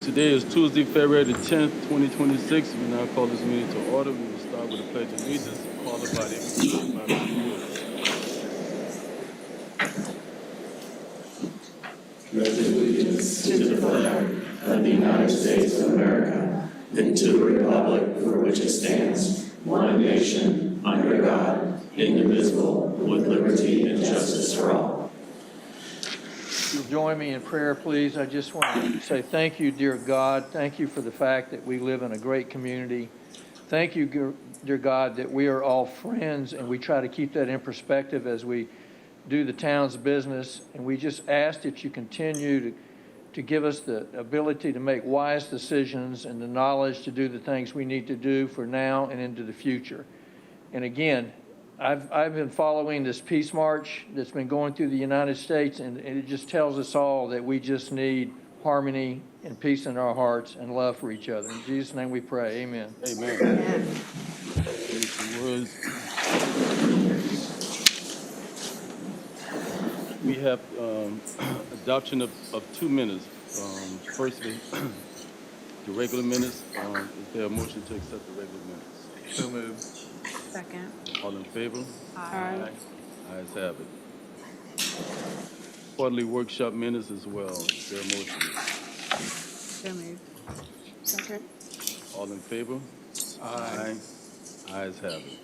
Today is Tuesday, February the 10th, 2026. We now call this meeting to order. We will start with a pledge of allegiance, followed by the invocation by Mr. Wood. Pledge allegiance to the flag of the United States of America and to the republic for which it stands, one nation, under God, indivisible, with liberty and justice for all. You'll join me in prayer, please. I just want to say thank you, dear God. Thank you for the fact that we live in a great community. Thank you, dear God, that we are all friends, and we try to keep that in perspective as we do the town's business. And we just ask that you continue to give us the ability to make wise decisions and the knowledge to do the things we need to do for now and into the future. And again, I've been following this peace march that's been going through the United States, and it just tells us all that we just need harmony and peace in our hearts and love for each other. In Jesus' name we pray. Amen. Amen. We have adoption of 2 minutes. Firstly, the regular minutes. Is there a motion to accept the regular minutes? So moved. Second. All in favor? Aye. Ayes have it. Quarterly workshop minutes as well. Is there a motion? So moved. Second. All in favor? Aye. Ayes have it.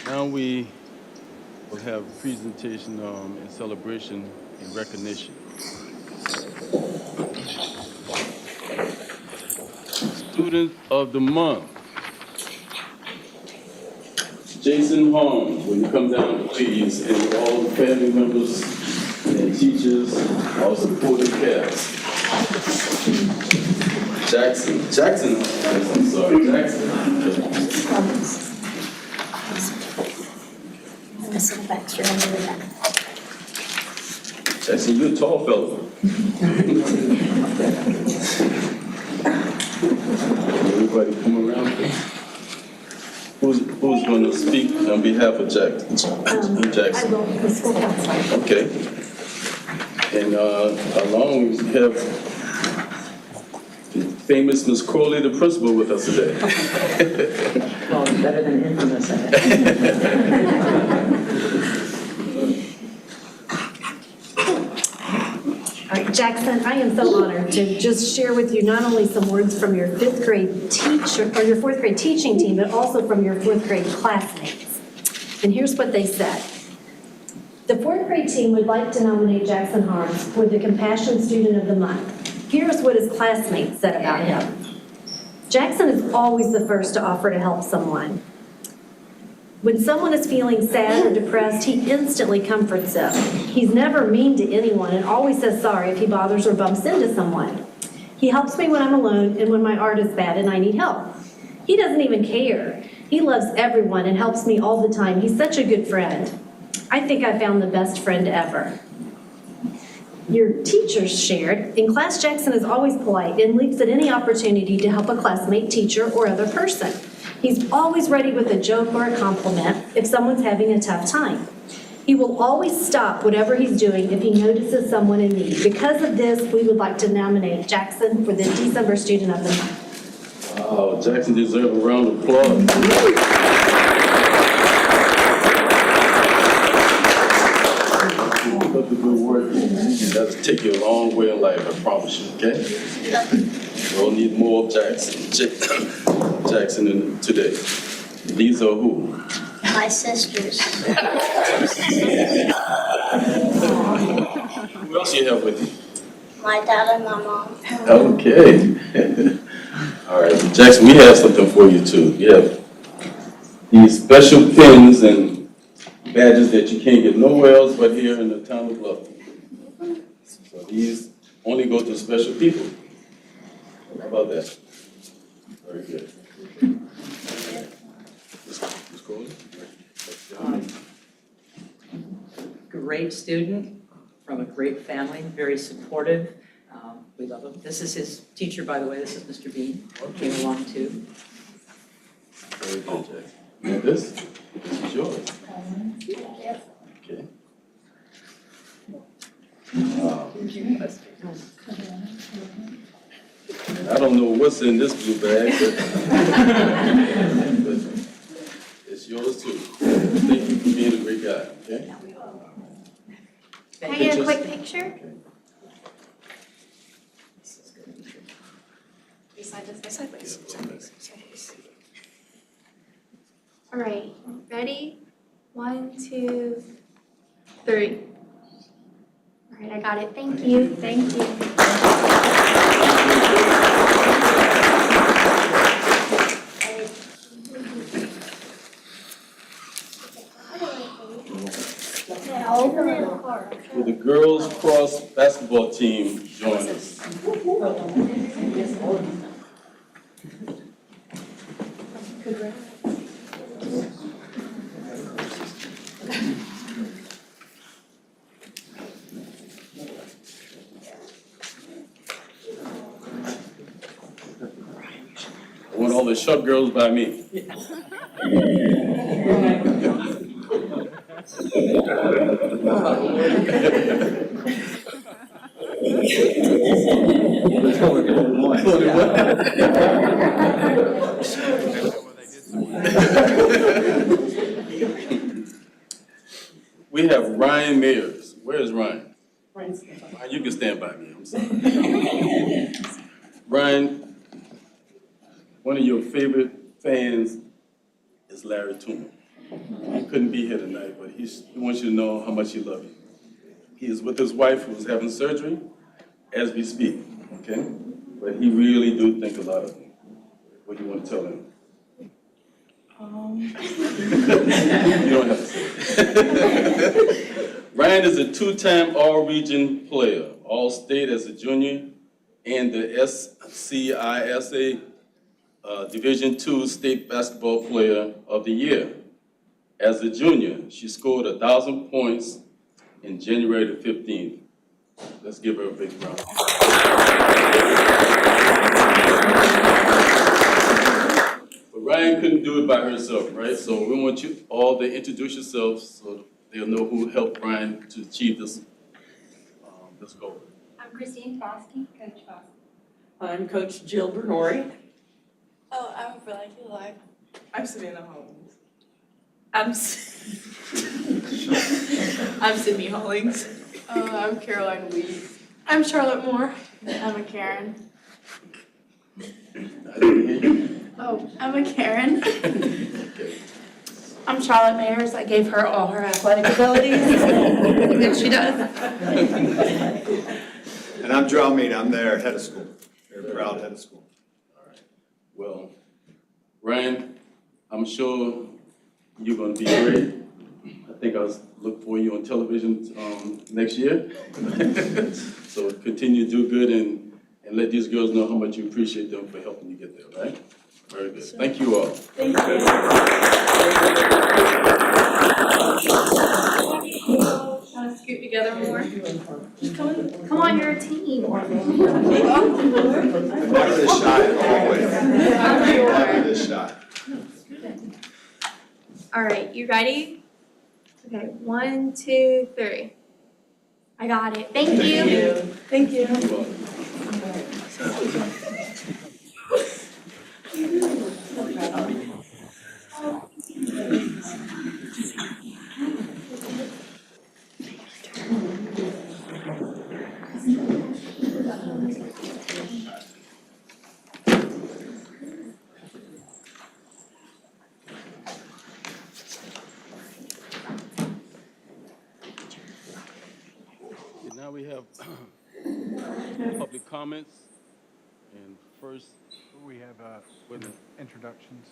Now we will have a presentation and celebration and recognition. Student of the month, Jason Holmes. When you come down, please, and all the family members and teachers, all supporting cast. Jackson, I'm sorry, Jackson. Jackson, you're a tall fellow. Everybody come around. Who's going to speak on behalf of Jackson? Jackson. I will, the school counselor. Okay. And along we have the famous Miss Crowley, the principal, with us today. Well, it's better than infamous, I guess. All right, Jackson, I am so honored to just share with you not only some words from your fifth grade teacher, or your fourth grade teaching team, but also from your fourth grade classmates. And here's what they said. The fourth grade team would like to nominate Jackson Harms for the Compassion Student of the Month. Here's what his classmates said about him. Jackson is always the first to offer to help someone. When someone is feeling sad or depressed, he instantly comforts them. He's never mean to anyone and always says sorry if he bothers or bumps into someone. He helps me when I'm alone and when my art is bad and I need help. He doesn't even care. He loves everyone and helps me all the time. He's such a good friend. I think I found the best friend ever. Your teachers shared, in class Jackson is always polite and leaps at any opportunity to help a classmate, teacher, or other person. He's always ready with a joke or a compliment if someone's having a tough time. He will always stop whatever he's doing if he notices someone in need. Because of this, we would like to nominate Jackson for the December Student of the Month. Wow, Jackson deserves a round of applause. Keep up the good work, and that'll take you a long way in life, I promise you, okay? We'll need more of Jackson today. These are who? My sisters. Who else you have with you? My dad and my mom. Okay. All right, Jackson, we have something for you too. You have these special pins and badges that you can't get nowhere else but here in the town of Bluffton. So these only go to special people. How about that? Very good. Ms. Crowley? Great student from a great family, very supportive. We love him. This is his teacher, by the way. This is Mr. Bean. Came along too. Very good, Jackson. And this is yours. Okay. I don't know what's in this blue bag, but it's yours too. Thank you for being a great guy, okay? Can I get a quick picture? All right, ready? 1, 2, 3. All right, I got it. Thank you. Thank you. Will the girls cross basketball team join us? I want all the short girls by me. We have Ryan Mayers. Where is Ryan? Ryan, you can stand by me, I'm sorry. Ryan, one of your favorite fans is Larry Toomer. He couldn't be here tonight, but he wants you to know how much he loves you. He is with his wife who is having surgery as we speak, okay? But he really do think a lot of you. What do you want to tell him? You don't have to say it. Ryan is a 2-time All-Region player, All-State as a junior, and the SCISA Division II State Basketball Player of the Year. As a junior, she scored 1,000 points in January the 15th. Let's give her a big round. But Ryan couldn't do it by herself, right? So we want you all to introduce yourselves so they'll know who helped Ryan to achieve this goal. I'm Christine Foskey, Coach Foskey. I'm Coach Jill Bernori. Oh, I'm Velaki Live. I'm Savannah Hollings. I'm Sydney Hollings. I'm Caroline Weed. I'm Charlotte Moore. I'm a Karen. I didn't hear you. Oh, I'm a Karen. Okay. I'm Charlotte Mayers. I gave her all her athletic abilities. And she does. And I'm Joe Almeida. I'm their head of school. Very proud head of school. All right. Well, Ryan, I'm sure you're going to be great. I think I'll look for you on television next year. So continue to do good and let these girls know how much you appreciate them for helping you get there, right? Very good. Thank you all. Thank you. Want to scoot together more? Come on, you're a team. Never this shy, always. Never this shy. All right, you ready? Okay, 1, 2, 3. I got it. Thank you. Thank you. You're welcome. Now we have public comments, and first We have wait a minute. introductions.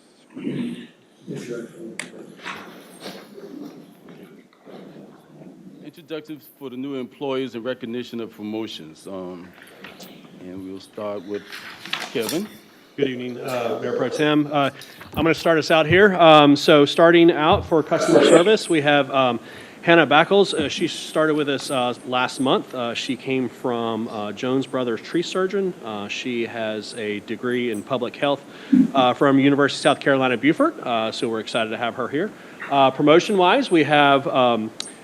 Introductions for the new employees and recognition of promotions. And we'll start with Kevin. Good evening, Mayor Pro Tem. I'm going to start us out here. So starting out for customer service, we have Hannah Backles. She started with us last month. She came from Jones Brothers Tree Surgeon. She has a degree in public health from University of South Carolina, Beaufort. So we're excited to have her here. Promotion-wise, we have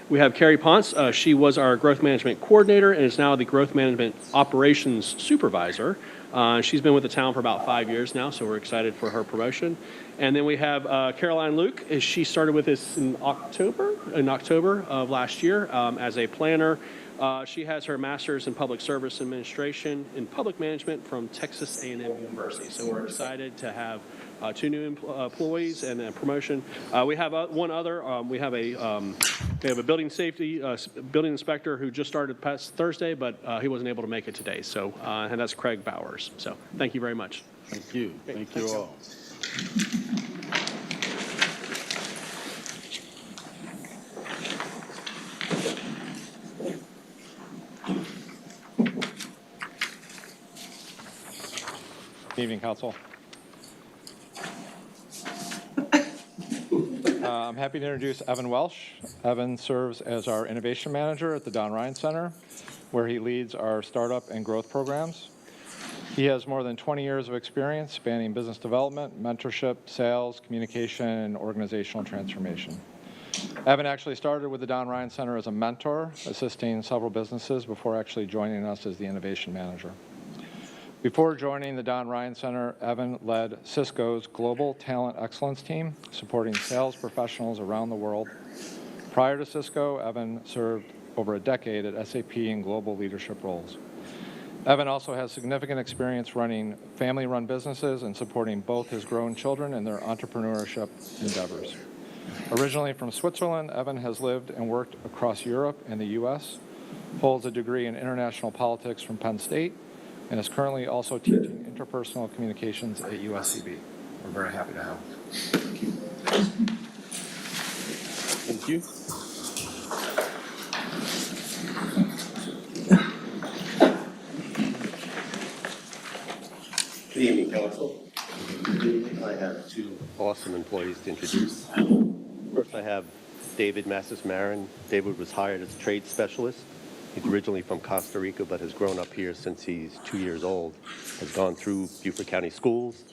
We have Carrie Ponce. She was our growth management coordinator and is now the growth management operations supervisor. She's been with the town for about 5 years now, so we're excited for her promotion. And then we have Caroline Luke. She started with us in October of last year as a planner. She has her master's in public service administration in public management from Texas A&M University. So we're excited to have 2 new employees and a promotion. We have one other. We have a building safety building inspector who just started past Thursday, but he wasn't able to make it today. So and that's Craig Bowers. So thank you very much. Thank you. Thank you all. Good evening, Council. I'm happy to introduce Evan Welsh. Evan serves as our Innovation Manager at the Don Ryan Center, where he leads our startup and growth programs. He has more than 20 years of experience spanning business development, mentorship, sales, communication, and organizational transformation. Evan actually started with the Don Ryan Center as a mentor, assisting several businesses before actually joining us as the Innovation Manager. Before joining the Don Ryan Center, Evan led Cisco's Global Talent Excellence Team, supporting sales professionals around the world. Prior to Cisco, Evan served over a decade at SAP in global leadership roles. Evan also has significant experience running family-run businesses and supporting both his grown children and their entrepreneurship endeavors. Originally from Switzerland, Evan has lived and worked across Europe and the U.S., holds a degree in international politics from Penn State, and is currently also teaching interpersonal communications at USCB. We're very happy to have him. Thank you. Good evening, Council. I have 2 awesome employees to introduce. First, I have David Maris-Marin. David was hired as a trade specialist. He's originally from Costa Rica, but has grown up here since he's 2 years old. Has gone through Beaufort County schools.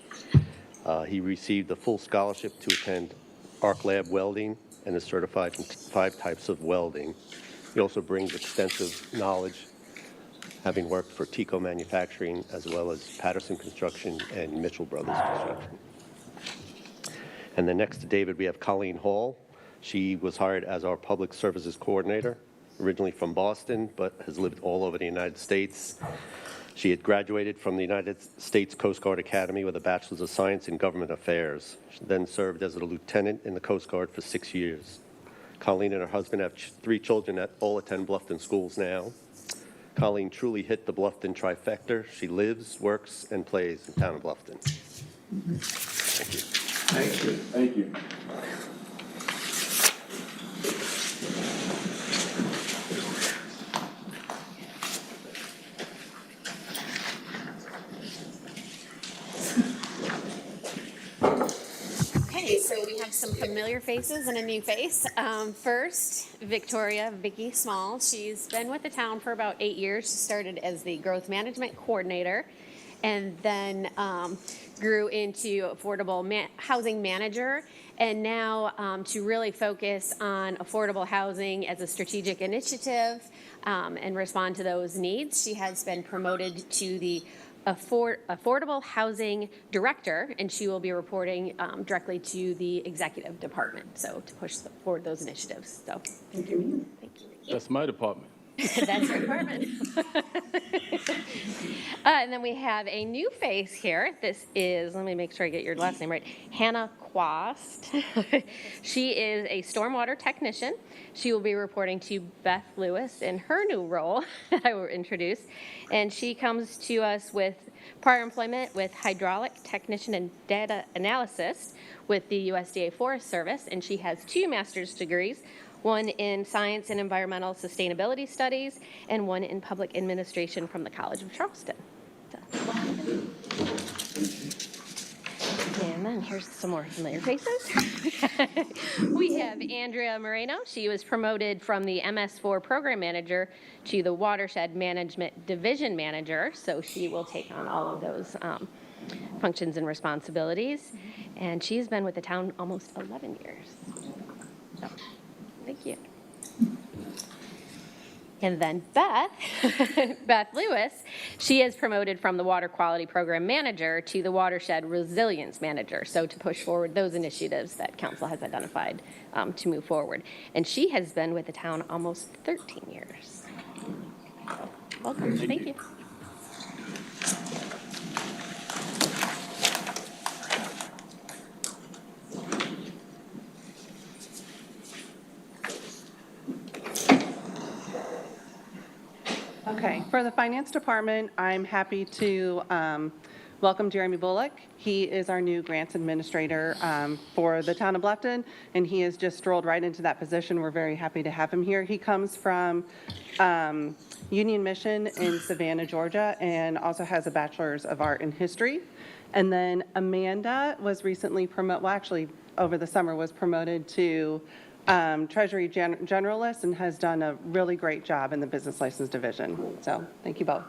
He received a full scholarship to attend arc lab welding and is certified in 5 types of welding. He also brings extensive knowledge, having worked for Tico Manufacturing as well as Patterson Construction and Mitchell Brothers Construction. And then next to David, we have Colleen Hall. She was hired as our public services coordinator, originally from Boston, but has lived all over the United States. She had graduated from the United States Coast Guard Academy with a Bachelor's of Science in Government Affairs. She then served as a lieutenant in the Coast Guard for 6 years. Colleen and her husband have 3 children that all attend Bluffton schools now. Colleen truly hit the Bluffton trifecta. She lives, works, and plays in town of Bluffton. Thank you. Thank you. Thank you. Okay, so we have some familiar faces and a new face. First, Vicky Small. She's been with the town for about 8 years. She started as the growth management coordinator and then grew into affordable housing manager, and now to really focus on affordable housing as a strategic initiative and respond to those needs. She has been promoted to the Affordable Housing Director, and she will be reporting directly to the executive department, so to push forward those initiatives. So, thank you. That's my department. That's your department. And then we have a new face here. This is, let me make sure I get your last name right, Hannah Quast. She is a stormwater technician. She will be reporting to Beth Lewis in her new role that I will introduce. And she comes to us with prior employment with hydraulic technician and data analysis with the USDA Forest Service. And she has 2 master's degrees, one in science and environmental sustainability studies, and one in public administration from the College of Charleston. And then here's some more familiar faces. We have Andrea Moreno. She was promoted from the MS4 program manager to the watershed management division manager, so she will take on all of those functions and responsibilities. And she's been with the town almost 11 years. So, thank you. And then Beth, Beth Lewis, she is promoted from the Water Quality Program Manager to the Watershed Resilience Manager. So to push forward those initiatives that council has identified to move forward. And she has been with the town almost 13 years. Welcome, thank you. Okay, for the Finance Department, I'm happy to welcome Jeremy Bullock. He is our new Grants Administrator for the town of Bluffton, and he has just strolled right into that position. We're very happy to have him here. He comes from Union Mission in Savannah, Georgia, and also has a Bachelor's of Art in History. And then Amanda was recently promoted, well, actually, over the summer was promoted to Treasury Generalist and has done a really great job in the Business License Division. So thank you both.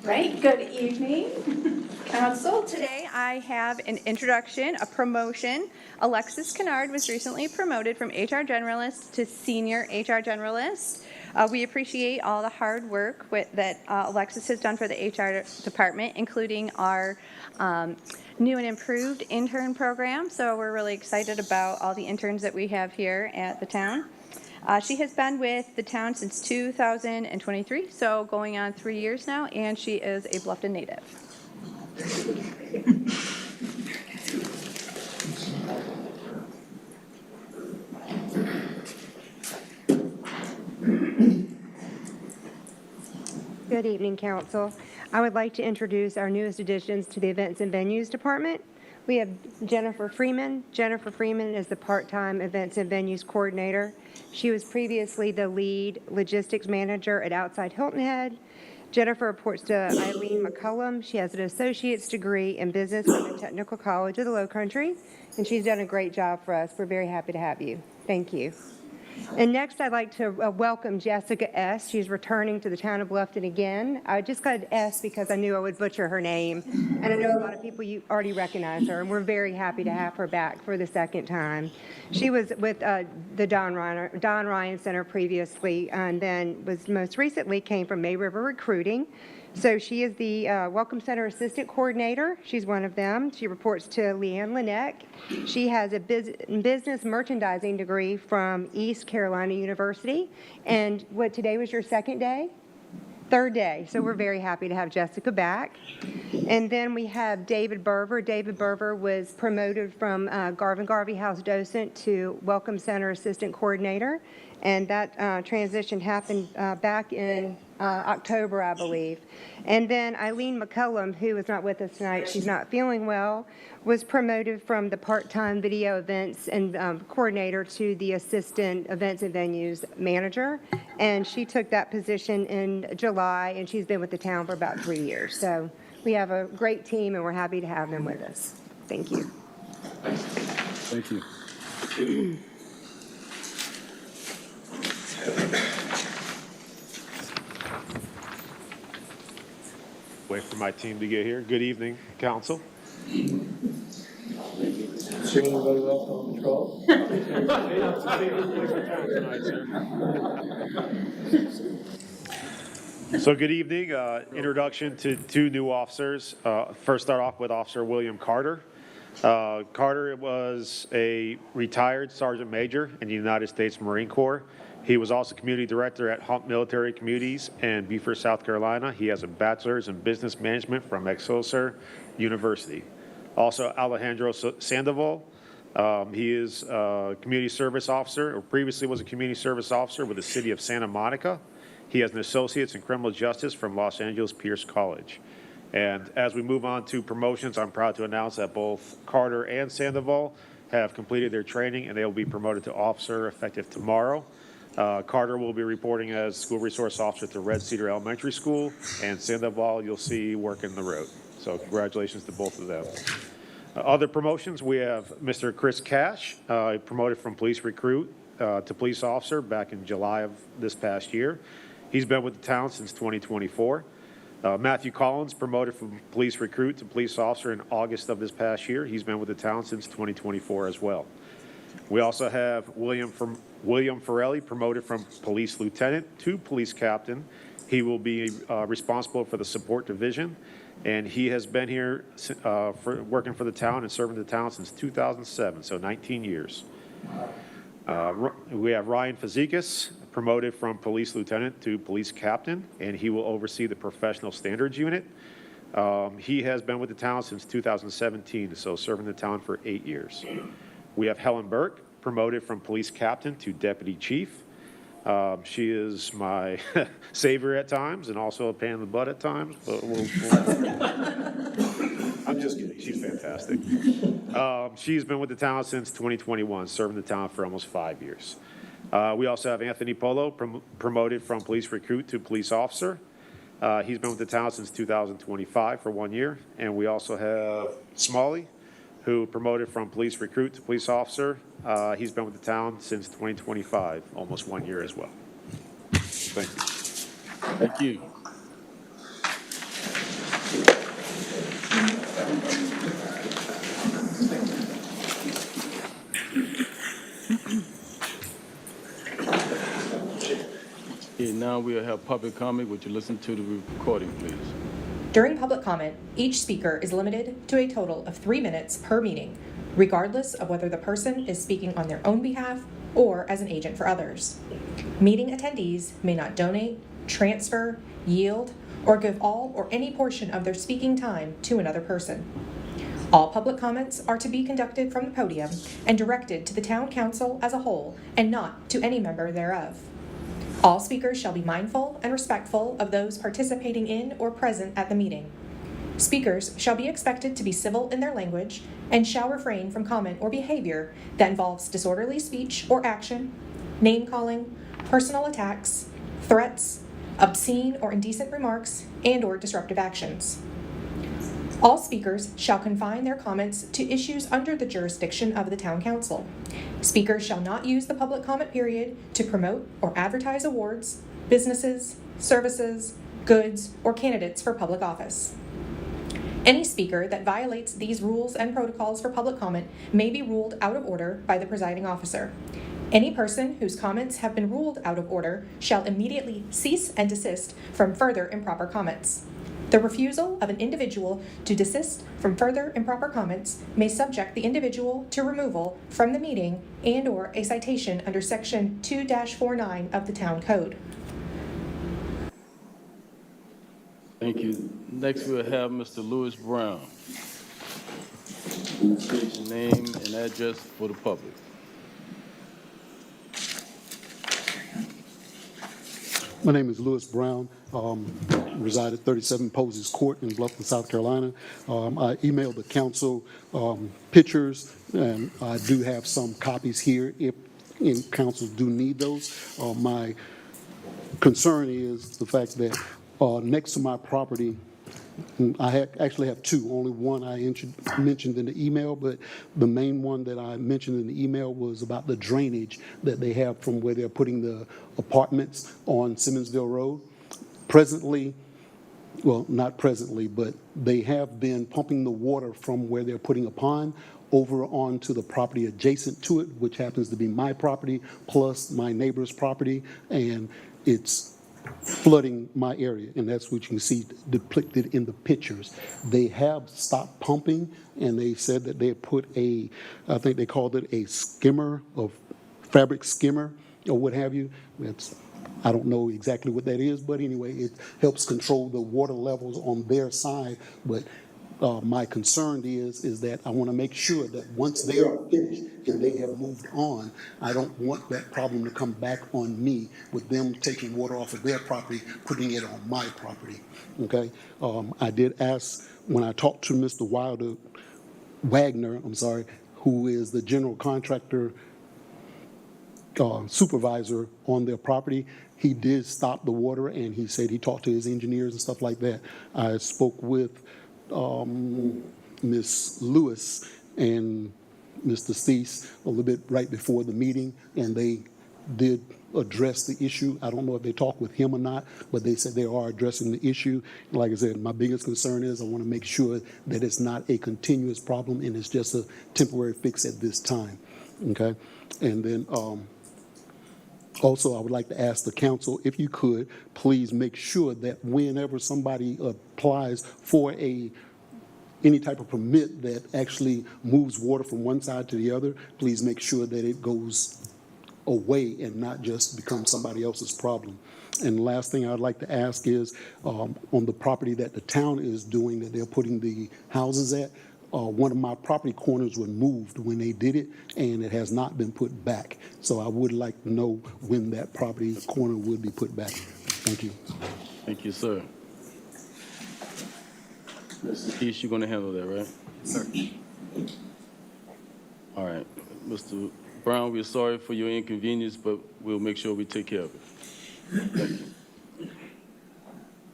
Right, good evening, Council. Today I have an introduction, a promotion. Alexis Kennard was recently promoted from HR Generalist to Senior HR Generalist. We appreciate all the hard work that Alexis has done for the HR department, including our new and improved intern program. So we're really excited about all the interns that we have here at the town. She has been with the town since 2023, so going on 3 years now, and she is a Bluffton native. Good evening, Council. I would like to introduce our newest additions to the Events and Venues Department. We have Jennifer Freeman. Jennifer Freeman is the part-time Events and Venues Coordinator. She was previously the lead logistics manager at Outside Hilton Head. Jennifer reports to Eileen McCullum. She has an associate's degree in business from the Technical College of the Lowcountry, and she's done a great job for us. We're very happy to have you. Thank you. And next, I'd like to welcome Jessica S. She's returning to the town of Bluffton again. I just got S because I knew I would butcher her name, and I know a lot of people you already recognize her, and we're very happy to have her back for the second time. She was with the Don Ryan Center previously, and then was most recently came from May River Recruiting. So she is the Welcome Center Assistant Coordinator. She's one of them. She reports to Leanne Lineck. She has a business merchandising degree from East Carolina University. And what, today was your second day? Third day. So we're very happy to have Jessica back. And then we have David Berver. David Berver was promoted from Garvin Garvey House Docent to Welcome Center Assistant Coordinator. And that transition happened back in October, I believe. And then Eileen McCullum, who is not with us tonight, she's not feeling well, was promoted from the part-time video events and coordinator to the assistant events and venues manager. And she took that position in July, and she's been with the town for about 3 years. So we have a great team, and we're happy to have them with us. Thank you. Thank you. Wait for my team to get here. Good evening, Council. Sure anybody else on patrol? So good evening. Introduction to two new officers. First, start off with Officer William Carter. Carter was a retired Sergeant Major in the United States Marine Corps. He was also Community Director at Hump Military Communities in Beaufort, South Carolina. He has a bachelor's in business management from Excelsior University. Also, Alejandro Sandoval. He is a community service officer, or previously was a community service officer with the city of Santa Monica. He has an associate's in criminal justice from Los Angeles Pierce College. And as we move on to promotions, I'm proud to announce that both Carter and Sandoval have completed their training, and they will be promoted to officer effective tomorrow. Carter will be reporting as school resource officer to Red Cedar Elementary School, and Sandoval you'll see working the road. So congratulations to both of them. Other promotions, we have Mr. Chris Cash, promoted from police recruit to police officer back in July of this past year. He's been with the town since 2024. Matthew Collins, promoted from police recruit to police officer in August of this past year. He's been with the town since 2024 as well. We also have William Farrelly, promoted from police lieutenant to police captain. He will be responsible for the support division, and he has been here working for the town and serving the town since 2007, so 19 years. We have Ryan Fazekas, promoted from police lieutenant to police captain, and he will oversee the professional standards unit. He has been with the town since 2017, so serving the town for 8 years. We have Helen Burke, promoted from police captain to deputy chief. She is my savior at times and also a pain in the butt at times, but I'm just kidding. She's fantastic. She's been with the town since 2021, serving the town for almost 5 years. We also have Anthony Polo, promoted from police recruit to police officer. He's been with the town since 2025 for 1 year. And we also have Smalley, who promoted from police recruit to police officer. He's been with the town since 2025, almost 1 year as well. Thank you. Thank you. Okay, now we'll have public comment. Would you listen to the recording, please? During public comment, each speaker is limited to a total of 3 minutes per meeting, regardless of whether the person is speaking on their own behalf or as an agent for others. Meeting attendees may not donate, transfer, yield, or give all or any portion of their speaking time to another person. All public comments are to be conducted from the podium and directed to the town council as a whole and not to any member thereof. All speakers shall be mindful and respectful of those participating in or present at the meeting. Speakers shall be expected to be civil in their language and shall refrain from comment or behavior that involves disorderly speech or action, name-calling, personal attacks, threats, obscene or indecent remarks, and/or disruptive actions. All speakers shall confine their comments to issues under the jurisdiction of the town council. Speakers shall not use the public comment period to promote or advertise awards, businesses, services, goods, or candidates for public office. Any speaker that violates these rules and protocols for public comment may be ruled out of order by the presiding officer. Any person whose comments have been ruled out of order shall immediately cease and desist from further improper comments. The refusal of an individual to desist from further improper comments may subject the individual to removal from the meeting and/or a citation under Section 2-49 of the Town Code. Thank you. Next, we'll have Mr. Lewis Brown. State your name and address for the public. My name is Lewis Brown. Reside at 37 Posies Court in Bluffton, South Carolina. I emailed the council pictures, and I do have some copies here if councils do need those. My concern is the fact that next to my property, I actually have two. Only one I mentioned in the email, but the main one that I mentioned in the email was about the drainage that they have from where they're putting the apartments on Simmonsville Road. Presently, well, not presently, but they have been pumping the water from where they're putting a pond over onto the property adjacent to it, which happens to be my property plus my neighbor's property, and it's flooding my area, and that's what you can see depicted in the pictures. They have stopped pumping, and they said that they put I think they called it a skimmer, of fabric skimmer, or what have you. I don't know exactly what that is, but anyway, it helps control the water levels on their side. But my concern is that I want to make sure that once they are finished and they have moved on, I don't want that problem to come back on me with them taking water off of their property, putting it on my property. Okay. I did ask when I talked to Mr. Wagner, who is the general contractor supervisor on their property. He did stop the water, and he said he talked to his engineers and stuff like that. I spoke with Ms. Lewis and Mr. Cease a little bit right before the meeting, and they did address the issue. I don't know if they talked with him or not, but they said they are addressing the issue. Like I said, my biggest concern is I want to make sure that it's not a continuous problem and it's just a temporary fix at this time. Okay? And then also, I would like to ask the council, if you could, please make sure that whenever somebody applies for any type of permit that actually moves water from one side to the other, please make sure that it goes away and not just become somebody else's problem. And the last thing I'd like to ask is, on the property that the town is doing, that they're putting the houses at, one of my property corners was moved when they did it, and it has not been put back. So I would like to know when that property corner will be put back. Thank you. Thank you, sir. Mr. Keith, you're going to handle that, right? Sir. All right. Mr. Brown, we're sorry for your inconvenience, but we'll make sure we take care of it. Thank you.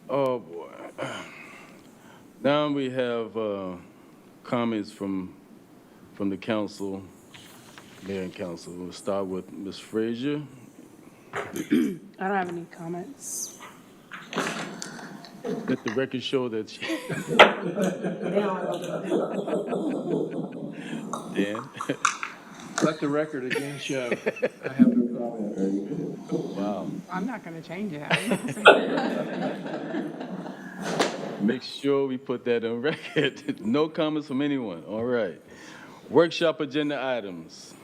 Oh, boy. Now we have comments from the council, mayor and council. We'll start with Ms. Frazier. I don't have any comments. Let the record show that she... Dan? Let the record again show. I have no comment. Wow. I'm not going to change it. Make sure we put that on record. No comments from anyone. All right. Workshop agenda items.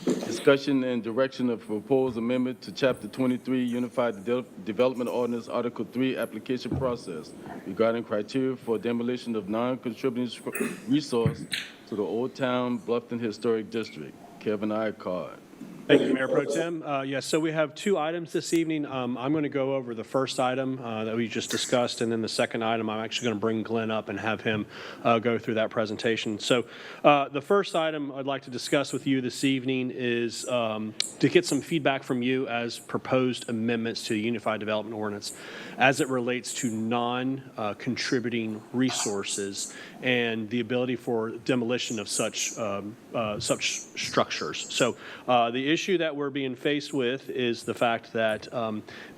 Discussion and direction of proposed amendment to Chapter 23 Unified Development Ordinance Article 3 application process regarding criteria for demolition of non-contributing resource to the Old Town Bluffton Historic District. Kevin Icard. Thank you, Mayor Pro Tem. Yes, so we have two items this evening. I'm going to go over the first item that we just discussed, and then the second item, I'm actually going to bring Glenn up and have him go through that presentation. So the first item I'd like to discuss with you this evening is to get some feedback from you as proposed amendments to the Unified Development Ordinance as it relates to non-contributing resources and the ability for demolition of such structures. So the issue that we're being faced with is the fact that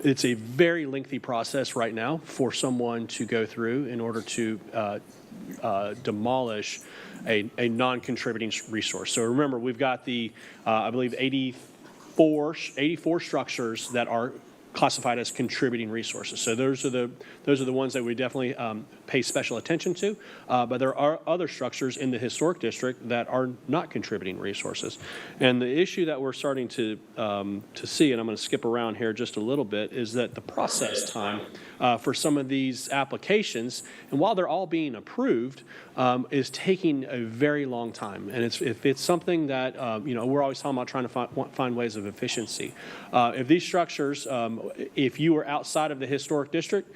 it's a very lengthy process right now for someone to go through in order to demolish a non-contributing resource. So remember, we've got the, I believe, 84 structures that are classified as contributing resources. So those are the ones that we definitely pay special attention to. But there are other structures in the historic district that are not contributing resources. And the issue that we're starting to see, and I'm going to skip around here just a little bit, is that the process time for some of these applications, and while they're all being approved, is taking a very long time. And if it's something that we're always talking about trying to find ways of efficiency. If these structures, if you are outside of the historic district,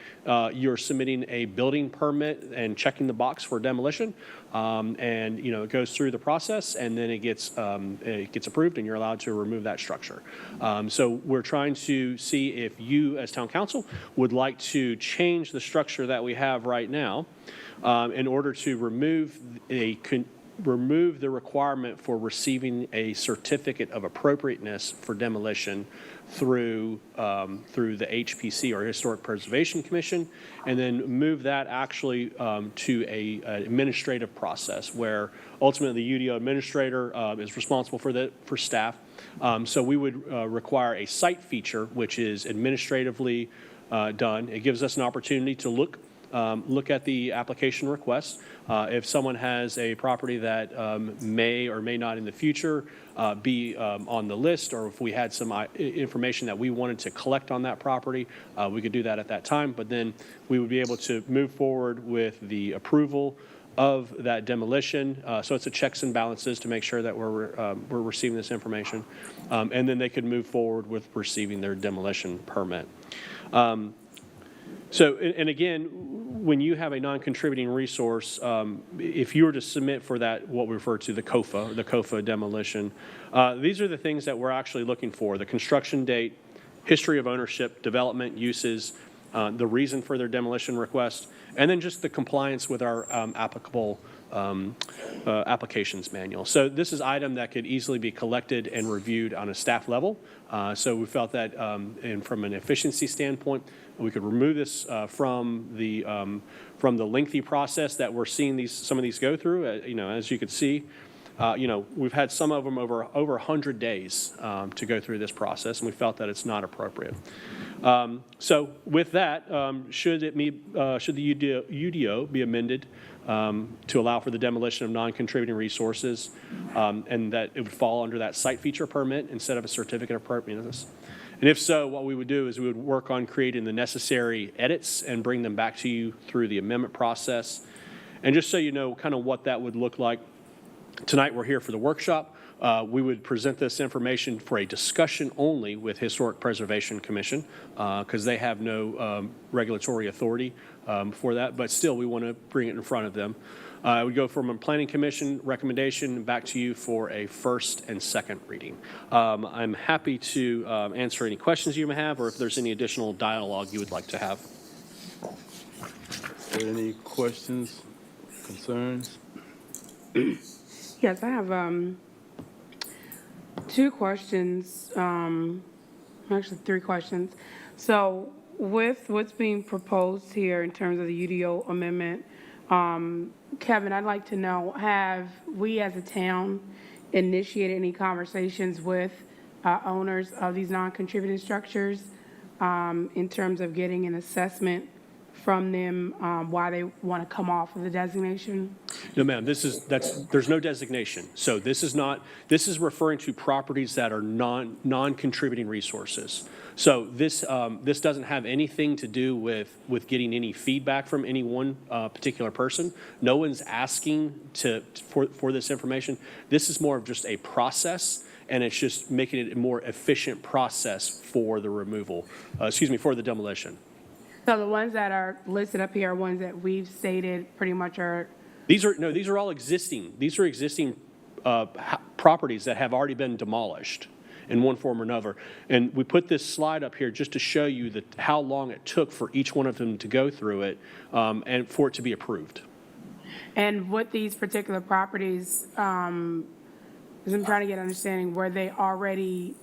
you're submitting a building permit and checking the box for demolition, and it goes through the process, and then it gets approved, and you're allowed to remove that structure. So we're trying to see if you, as town council, would like to change the structure that we have right now in order to remove the requirement for receiving a certificate of appropriateness for demolition through the HPC, or Historic Preservation Commission, and then move that actually to an administrative process where ultimately the UDO administrator is responsible for staff. So we would require a site feature, which is administratively done. It gives us an opportunity to look at the application request. If someone has a property that may or may not in the future be on the list, or if we had some information that we wanted to collect on that property, we could do that at that time. But then we would be able to move forward with the approval of that demolition. So it's a checks and balances to make sure that we're receiving this information. And then they could move forward with receiving their demolition permit. So, and again, when you have a non-contributing resource, if you were to submit for that, what we refer to the COFA demolition, these are the things that we're actually looking for: the construction date, history of ownership, development, uses, the reason for their demolition request, and then just the compliance with our applicable applications manual. So this is an item that could easily be collected and reviewed on a staff level. So we felt that, and from an efficiency standpoint, we could remove this from the lengthy process that we're seeing some of these go through. As you can see, we've had some of them over 100 days to go through this process, and we felt that it's not appropriate. So with that, should the UDO be amended to allow for the demolition of non-contributing resources, and that it would fall under that site feature permit instead of a certificate of appropriateness? And if so, what we would do is we would work on creating the necessary edits and bring them back to you through the amendment process. And just so you know kind of what that would look like, tonight we're here for the workshop. We would present this information for a discussion only with Historic Preservation Commission because they have no regulatory authority for that, but still we want to bring it in front of them. We go from a Planning Commission recommendation back to you for a first and second reading. I'm happy to answer any questions you may have, or if there's any additional dialogue you would like to have. Are there any questions, concerns? Yes, I have two questions, actually three questions. So with what's being proposed here in terms of the UDO amendment, Kevin, I'd like to know, have we as a town initiated any conversations with owners of these non-contributing structures in terms of getting an assessment from them why they want to come off of the designation? No, ma'am, there's no designation. So this is referring to properties that are non-contributing resources. So this doesn't have anything to do with getting any feedback from any one particular person. No one's asking for this information. This is more of just a process, and it's just making it a more efficient process for the removal, for the demolition. So the ones that are listed up here are ones that we've stated pretty much are. These are all existing. These are existing properties that have already been demolished in one form or another. And we put this slide up here just to show you how long it took for each one of them to go through it and for it to be approved. And with these particular properties, as I'm trying to get understanding, were they already?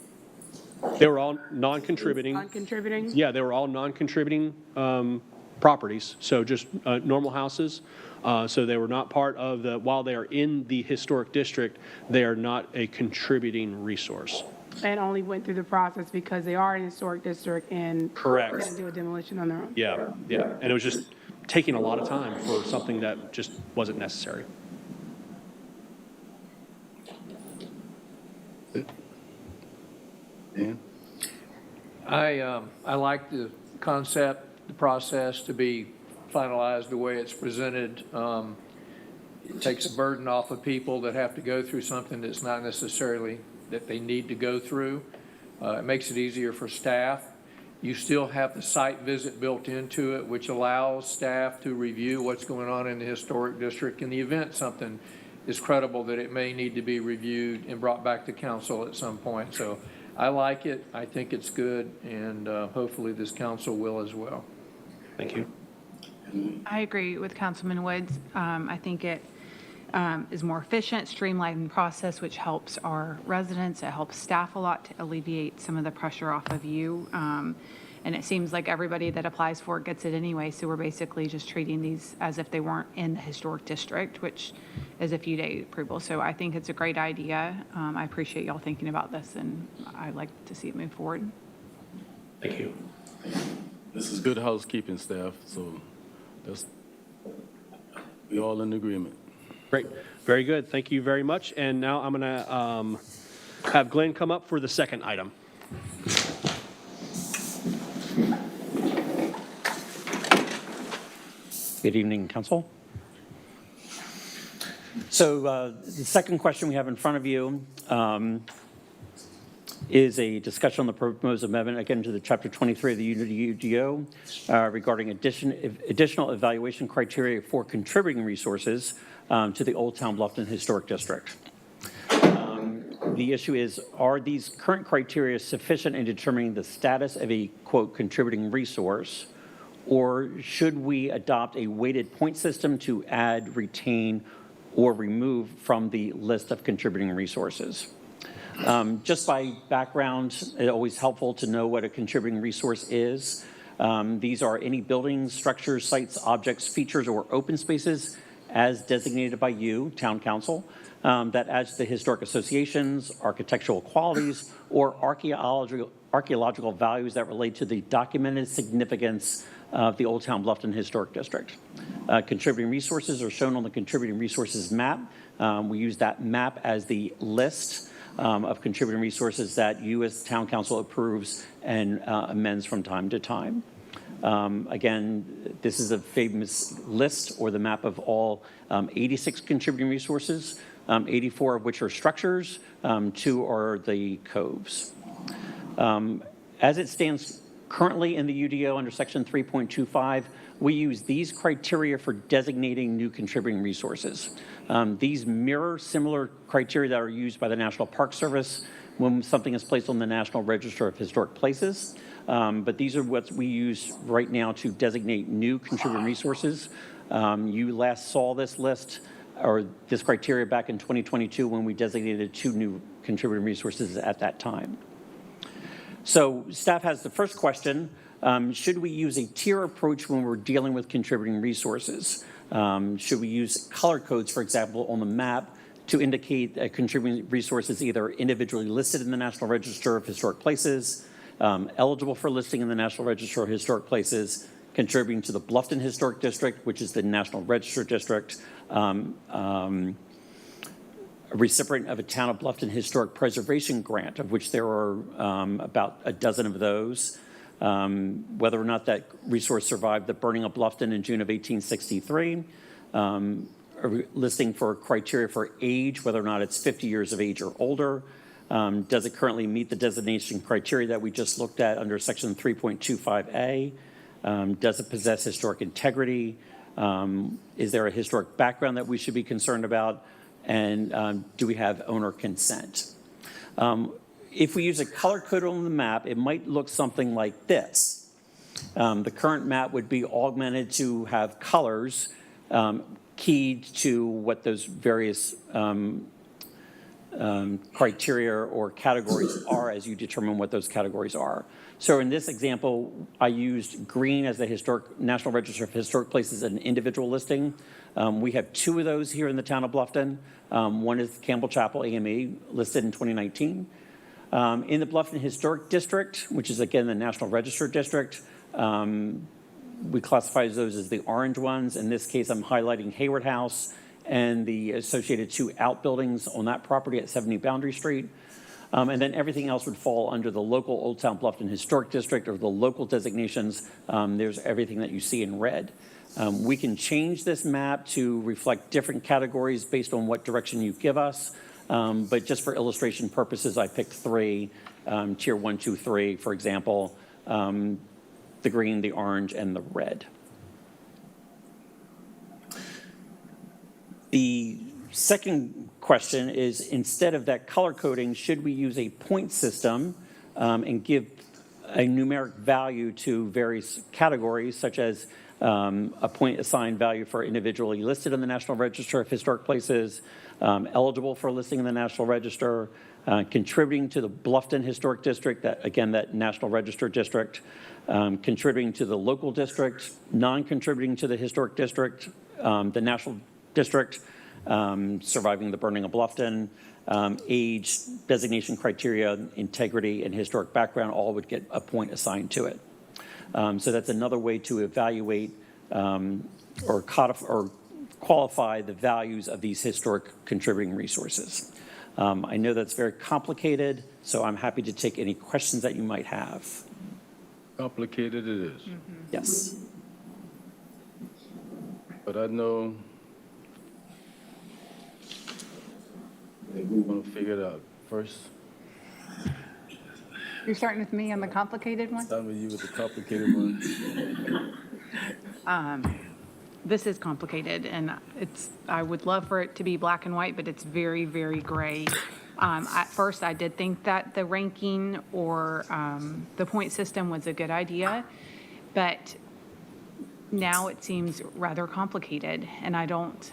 They were all non-contributing. Non-contributing? Yeah, they were all non-contributing properties, so just normal houses. So they were not part of while they are in the historic district, they are not a contributing resource. And only went through the process because they are in the historic district and Correct. Couldn't do a demolition on their own. Yeah. And it was just taking a lot of time for something that just wasn't necessary. I like the concept, the process to be finalized the way it's presented. It takes a burden off of people that have to go through something that's not necessarily that they need to go through. It makes it easier for staff. You still have the site visit built into it, which allows staff to review what's going on in the historic district. In the event something is credible that it may need to be reviewed and brought back to council at some point. So I like it. I think it's good, and hopefully this council will as well. Thank you. I agree with Councilman Woods. I think it is more efficient, streamlined process, which helps our residents. It helps staff a lot to alleviate some of the pressure off of you. And it seems like everybody that applies for it gets it anyway. So we're basically just treating these as if they weren't in the historic district, which is a few day approval. So I think it's a great idea. I appreciate y'all thinking about this, and I'd like to see it move forward. Thank you. This is good housekeeping, staff, so we all in agreement. Great. Very good. Thank you very much. And now I'm going to have Glenn come up for the second item. Good evening, Council. So the second question we have in front of you is a discussion on the proposed amendment, again, to the Chapter 23 of the UDO regarding additional evaluation criteria for contributing resources to the Old Town Bluffton Historic District. The issue is, are these current criteria sufficient in determining the status of a, quote, contributing resource, or should we adopt a weighted point system to add, retain, or removed from the list of contributing resources. Just by background, it's always helpful to know what a contributing resource is. These are any buildings, structures, sites, objects, features, or open spaces as designated by you, Town Council, that adds to historic associations, architectural qualities, or archaeological values that relate to the documented significance of the Old Town Bluffton Historic District. Contributing resources are shown on the contributing resources map. We use that map as the list of contributing resources that you as Town Council approves and amends from time to time. Again, this is a famous list or the map of all 86 contributing resources, 84 of which are structures, 2 are the coves. As it stands currently in the UDO under section 3.25, we use these criteria for designating new contributing resources. These mirror similar criteria that are used by the National Park Service when something is placed on the National Register of Historic Places. But these are what we use right now to designate new contributing resources. You last saw this list or this criteria back in 2022 when we designated 2 new contributing resources at that time. So staff has the first question. Should we use a tier approach when we're dealing with contributing resources? Should we use color codes, for example, on the map to indicate a contributing resource is either individually listed in the National Register of Historic Places, eligible for listing in the National Register of Historic Places, contributing to the Bluffton Historic District, which is the National Register District, a recipient of a Town of Bluffton Historic Preservation Grant, of which there are about a dozen of those. Whether or not that resource survived the burning of Bluffton in June of 1863, a listing for criteria for age, whether or not it's 50 years of age or older. Does it currently meet the designation criteria that we just looked at under section 3.25A? Does it possess historic integrity? Is there a historic background that we should be concerned about? And do we have owner consent? If we use a color code on the map, it might look something like this. The current map would be augmented to have colors keyed to what those various criteria or categories are as you determine what those categories are. So in this example, I used green as the National Register of Historic Places, an individual listing. We have 2 of those here in the Town of Bluffton. One is Campbell Chapel AME, listed in 2019. In the Bluffton Historic District, which is again the National Register District, we classify those as the orange ones. In this case, I'm highlighting Hayward House and the associated 2 outbuildings on that property at 70 Boundary Street. And then everything else would fall under the local Old Town Bluffton Historic District or the local designations. There's everything that you see in red. We can change this map to reflect different categories based on what direction you give us. But just for illustration purposes, I picked 3, tier 1, 2, 3, for example, the green, the orange, and the red. The second question is, instead of that color coding, should we use a point system and give a numeric value to various categories, such as a point assigned value for individually listed in the National Register of Historic Places, eligible for listing in the National Register, contributing to the Bluffton Historic District, that National Register District, contributing to the local district, non-contributing to the Historic District, the National District, surviving the burning of Bluffton, age, designation criteria, integrity, and historic background all would get a point assigned to it. So that's another way to evaluate or qualify the values of these historic contributing resources. I know that's very complicated, so I'm happy to take any questions that you might have. Complicated it is. Yes. But I know that we want to figure it out first. You're starting with me on the complicated one? Starting with you with the complicated one. This is complicated, and I would love for it to be black and white, but it's very, very gray. At first, I did think that the ranking or the point system was a good idea, but now it seems rather complicated, and I don't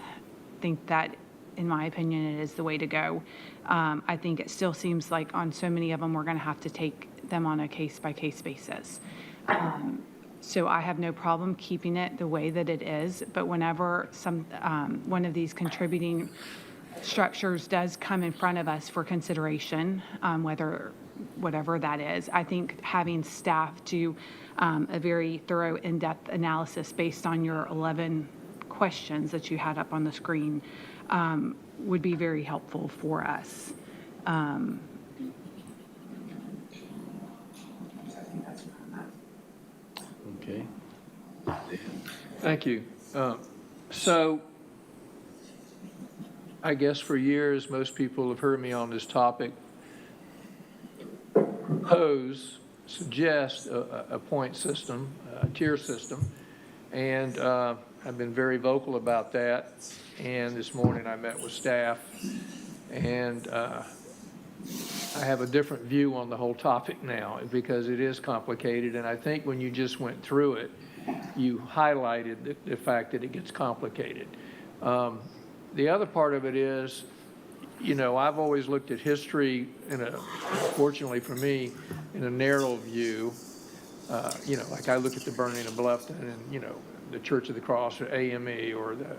think that in my opinion, it is the way to go. I think it still seems like on so many of them, we're going to have to take them on a case-by-case basis. So I have no problem keeping it the way that it is, but whenever one of these contributing structures does come in front of us for consideration, whatever that is, I think having staff do a very thorough, in-depth analysis based on your 11 questions that you had up on the screen would be very helpful for us. Okay. Thank you. So I guess for years, most people have heard me on this topic suggest a point system, a tier system, and I've been very vocal about that. And this morning I met with staff, and I have a different view on the whole topic now because it is complicated. And I think when you just went through it, you highlighted the fact that it gets complicated. The other part of it is, I've always looked at history fortunately for me, in a narrow view. Like I look at the burning of Bluffton and, the Church of the Cross or AME or the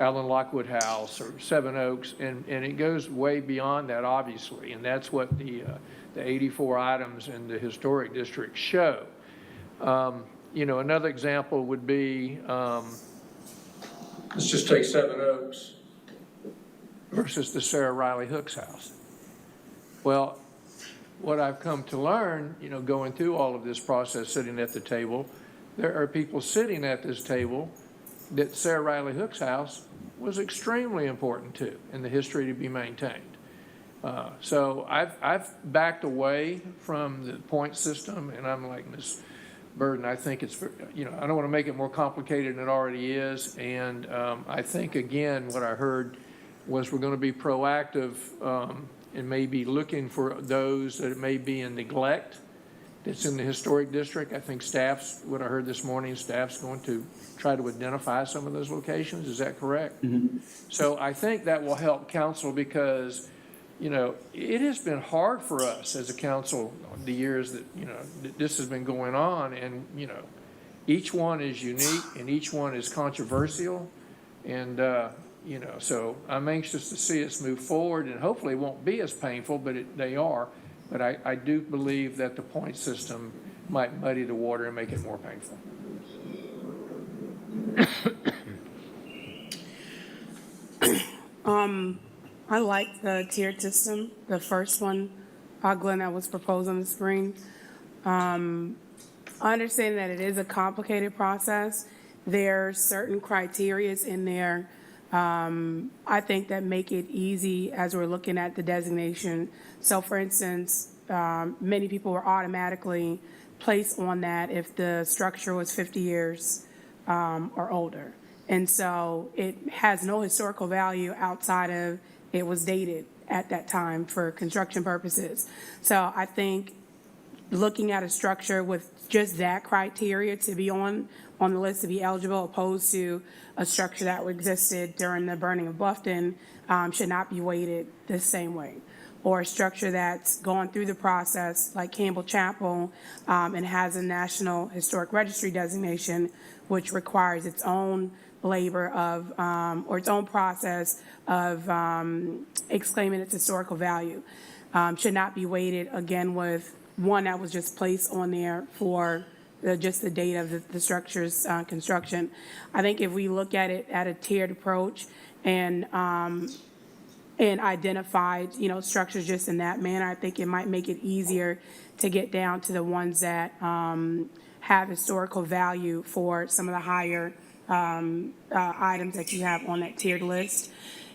Allen Lockwood House or Seven Oaks, and it goes way beyond that, obviously, and that's what the 84 items in the historic district show. Another example would be, let's just take Seven Oaks versus the Sarah Riley Hooks house. Well, what I've come to learn, going through all of this process, sitting at the table, there are people sitting at this table that Sarah Riley Hooks house was extremely important to in the history to be maintained. So I've backed away from the point system, and I'm like, Ms. Burden, I think it's, I don't want to make it more complicated than it already is. And I think, again, what I heard was we're going to be proactive and maybe looking for those that may be in neglect that's in the historic district. I think what I heard this morning, staff's going to try to identify some of those locations. Is that correct? Mm-hmm. So I think that will help council because, it has been hard for us as a council the years that, that this has been going on. And, each one is unique and each one is controversial. And, so I'm anxious to see us move forward, and hopefully it won't be as painful, but they are. But I do believe that the point system might muddy the water and make it more painful. I like the tiered system, the first one, Glenn, that was proposed on the screen. I understand that it is a complicated process. There are certain criterias in there, I think, that make it easy as we're looking at the designation. So for instance, many people were automatically placed on that if the structure was 50 years or older. And so it has no historical value outside of it was dated at that time for construction purposes. So I think looking at a structure with just that criteria to be on the list to be eligible, opposed to a structure that existed during the burning of Bluffton, should not be weighted the same way. Or a structure that's gone through the process like Campbell Chapel and has a National Historic Registry designation, which requires its own labor of, or its own process of exclaiming its historical value. Should not be weighted again with one that was just placed on there for just the date of the structure's construction. I think if we look at it at a tiered approach and identified, structures just in that manner, I think it might make it easier to get down to the ones that have historical value for some of the higher items that you have on that tiered list.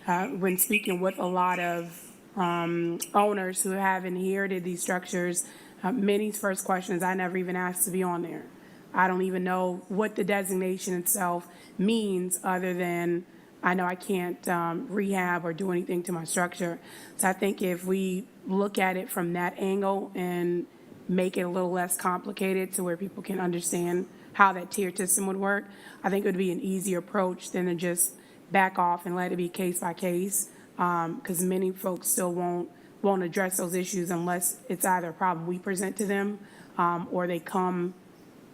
When speaking with a lot of owners who have inherited these structures, many's first question is, I never even asked to be on there. I don't even know what the designation itself means other than I know I can't rehab or do anything to my structure. So I think if we look at it from that angle and make it a little less complicated to where people can understand how that tiered system would work, I think it would be an easier approach than to just back off and let it be case by case, because many folks still won't address those issues unless it's either a problem we present to them, or they come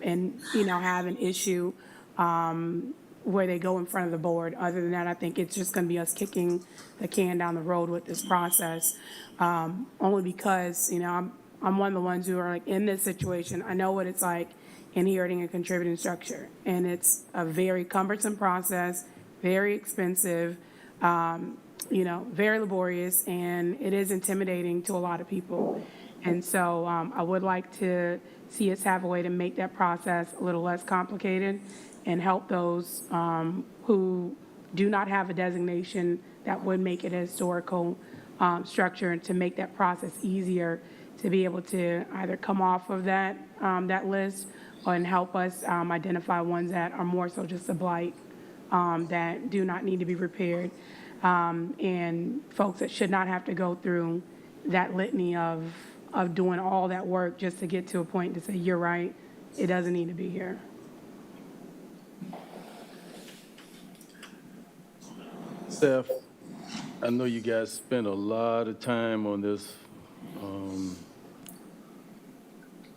and, have an issue where they go in front of the board. Other than that, I think it's just going to be us kicking the can down the road with this process, only because, I'm one of the ones who are like in this situation. I know what it's like inheriting a contributing structure, and it's a very cumbersome process, very expensive, very laborious, and it is intimidating to a lot of people. And so I would like to see us have a way to make that process a little less complicated and help those who do not have a designation that would make it a historical structure, and to make that process easier to be able to either come off of that list, and help us identify ones that are more so just a blight, that do not need to be repaired, and folks that should not have to go through that litany of doing all that work just to get to a point to say, you're right, it doesn't need to be here. Steph, I know you guys spent a lot of time on this,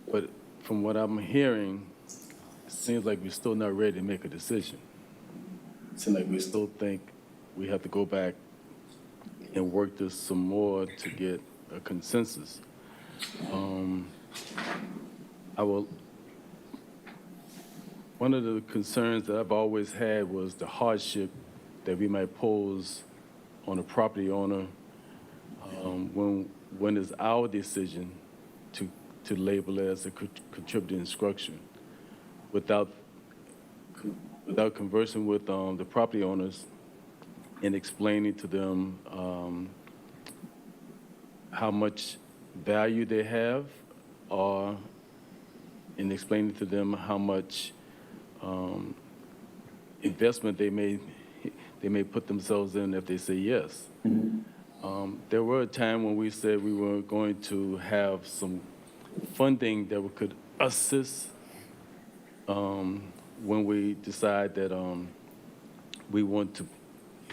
but from what I'm hearing, it seems like we're still not ready to make a decision. It seems like we still think we have to go back and work this some more to get a consensus. One of the concerns that I've always had was the hardship that we might pose on a property owner when it's our decision to label it as a contributing structure, without conversing with the property owners and explaining to them how much value they have, or in explaining to them how much investment they may put themselves in if they say yes. There were a time when we said we were going to have some funding that could assist when we decide that we want to,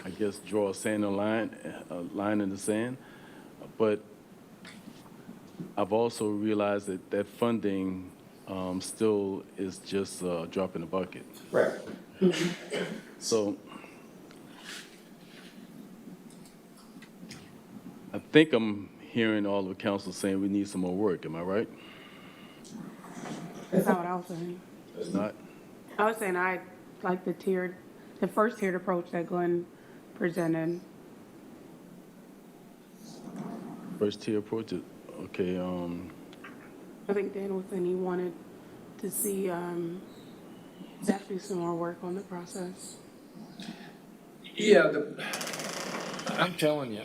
I guess, draw a line in the sand. But I've also realized that that funding still is just a drop in the bucket. Right. So I think I'm hearing all the council saying we need some more work. Am I right? That's not what I was saying. That's not? I was saying I like the first tiered approach that Glenn presented. First tier approach, okay. I think Dan was saying he wanted to see definitely some more work on the process. Yeah, I'm telling you,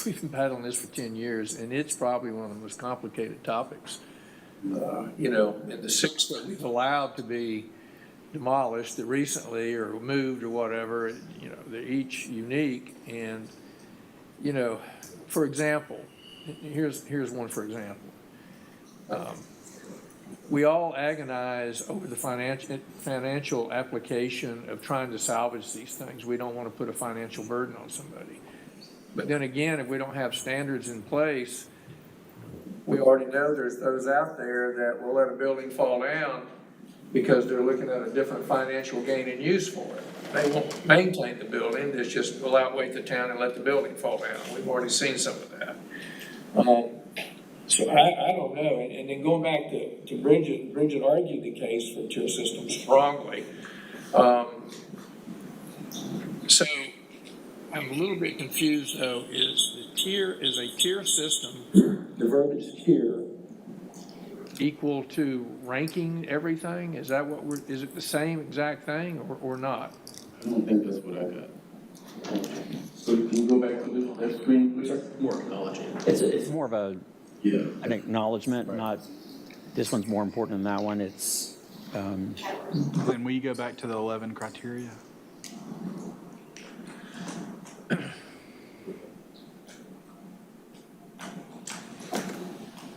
we've been battling this for 10 years, and it's probably one of the most complicated topics. And the 6 that we've allowed to be demolished recently or moved or whatever, they're each unique. And, for example, here's one for example. We all agonize over the financial application of trying to salvage these things. We don't want to put a financial burden on somebody. But then again, if we don't have standards in place, we already know there's those out there that will let a building fall down because they're looking at a different financial gain and use for it. They won't maintain the building, they just will outweigh the town and let the building fall down. We've already seen some of that. So I don't know. And then going back to Bridget argued the case for tier system strongly. So I'm a little bit confused though, is a tier system, the verbiage tier, equal to ranking everything? Is that is it the same exact thing or not? I don't think that's what I got. So can you go back to that screen, please? More acknowledging. It's more of an acknowledgement, not, this one's more important than that one. It's, Glenn, will you go back to the 11 criteria?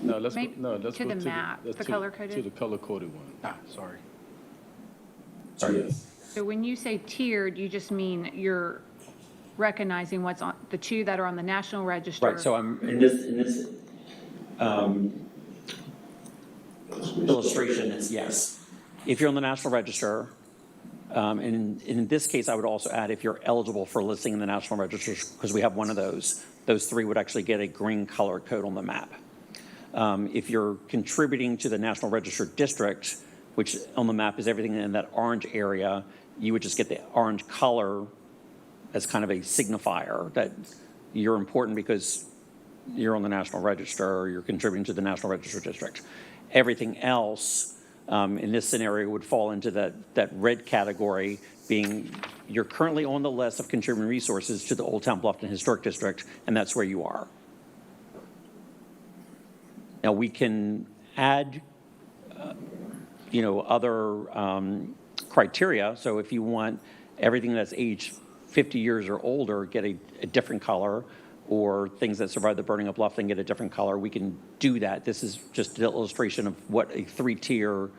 No, let's Maybe go to the map, the color-coded? To the color-coded one. Ah, sorry. Yes. So when you say tiered, you just mean you're recognizing what's on, the two that are on the National Register? Right, so I'm, in this illustration, it's yes. If you're on the National Register, and in this case, I would also add if you're eligible for listing in the National Register, because we have one of those three would actually get a green color code on the map. If you're contributing to the National Register district, which on the map is everything in that orange area, you would just get the orange color as kind of a signifier that you're important because you're on the National Register or you're contributing to the National Register district. Everything else in this scenario would fall into that red category, being you're currently on the list of contributing resources to the Old Town Bluffton Historic District, and that's where you are. Now we can add, other criteria. So if you want everything that's aged 50 years or older get a different color, or things that survive the burning of Bluffton get a different color, we can do that. This is just an illustration of what a 3-tier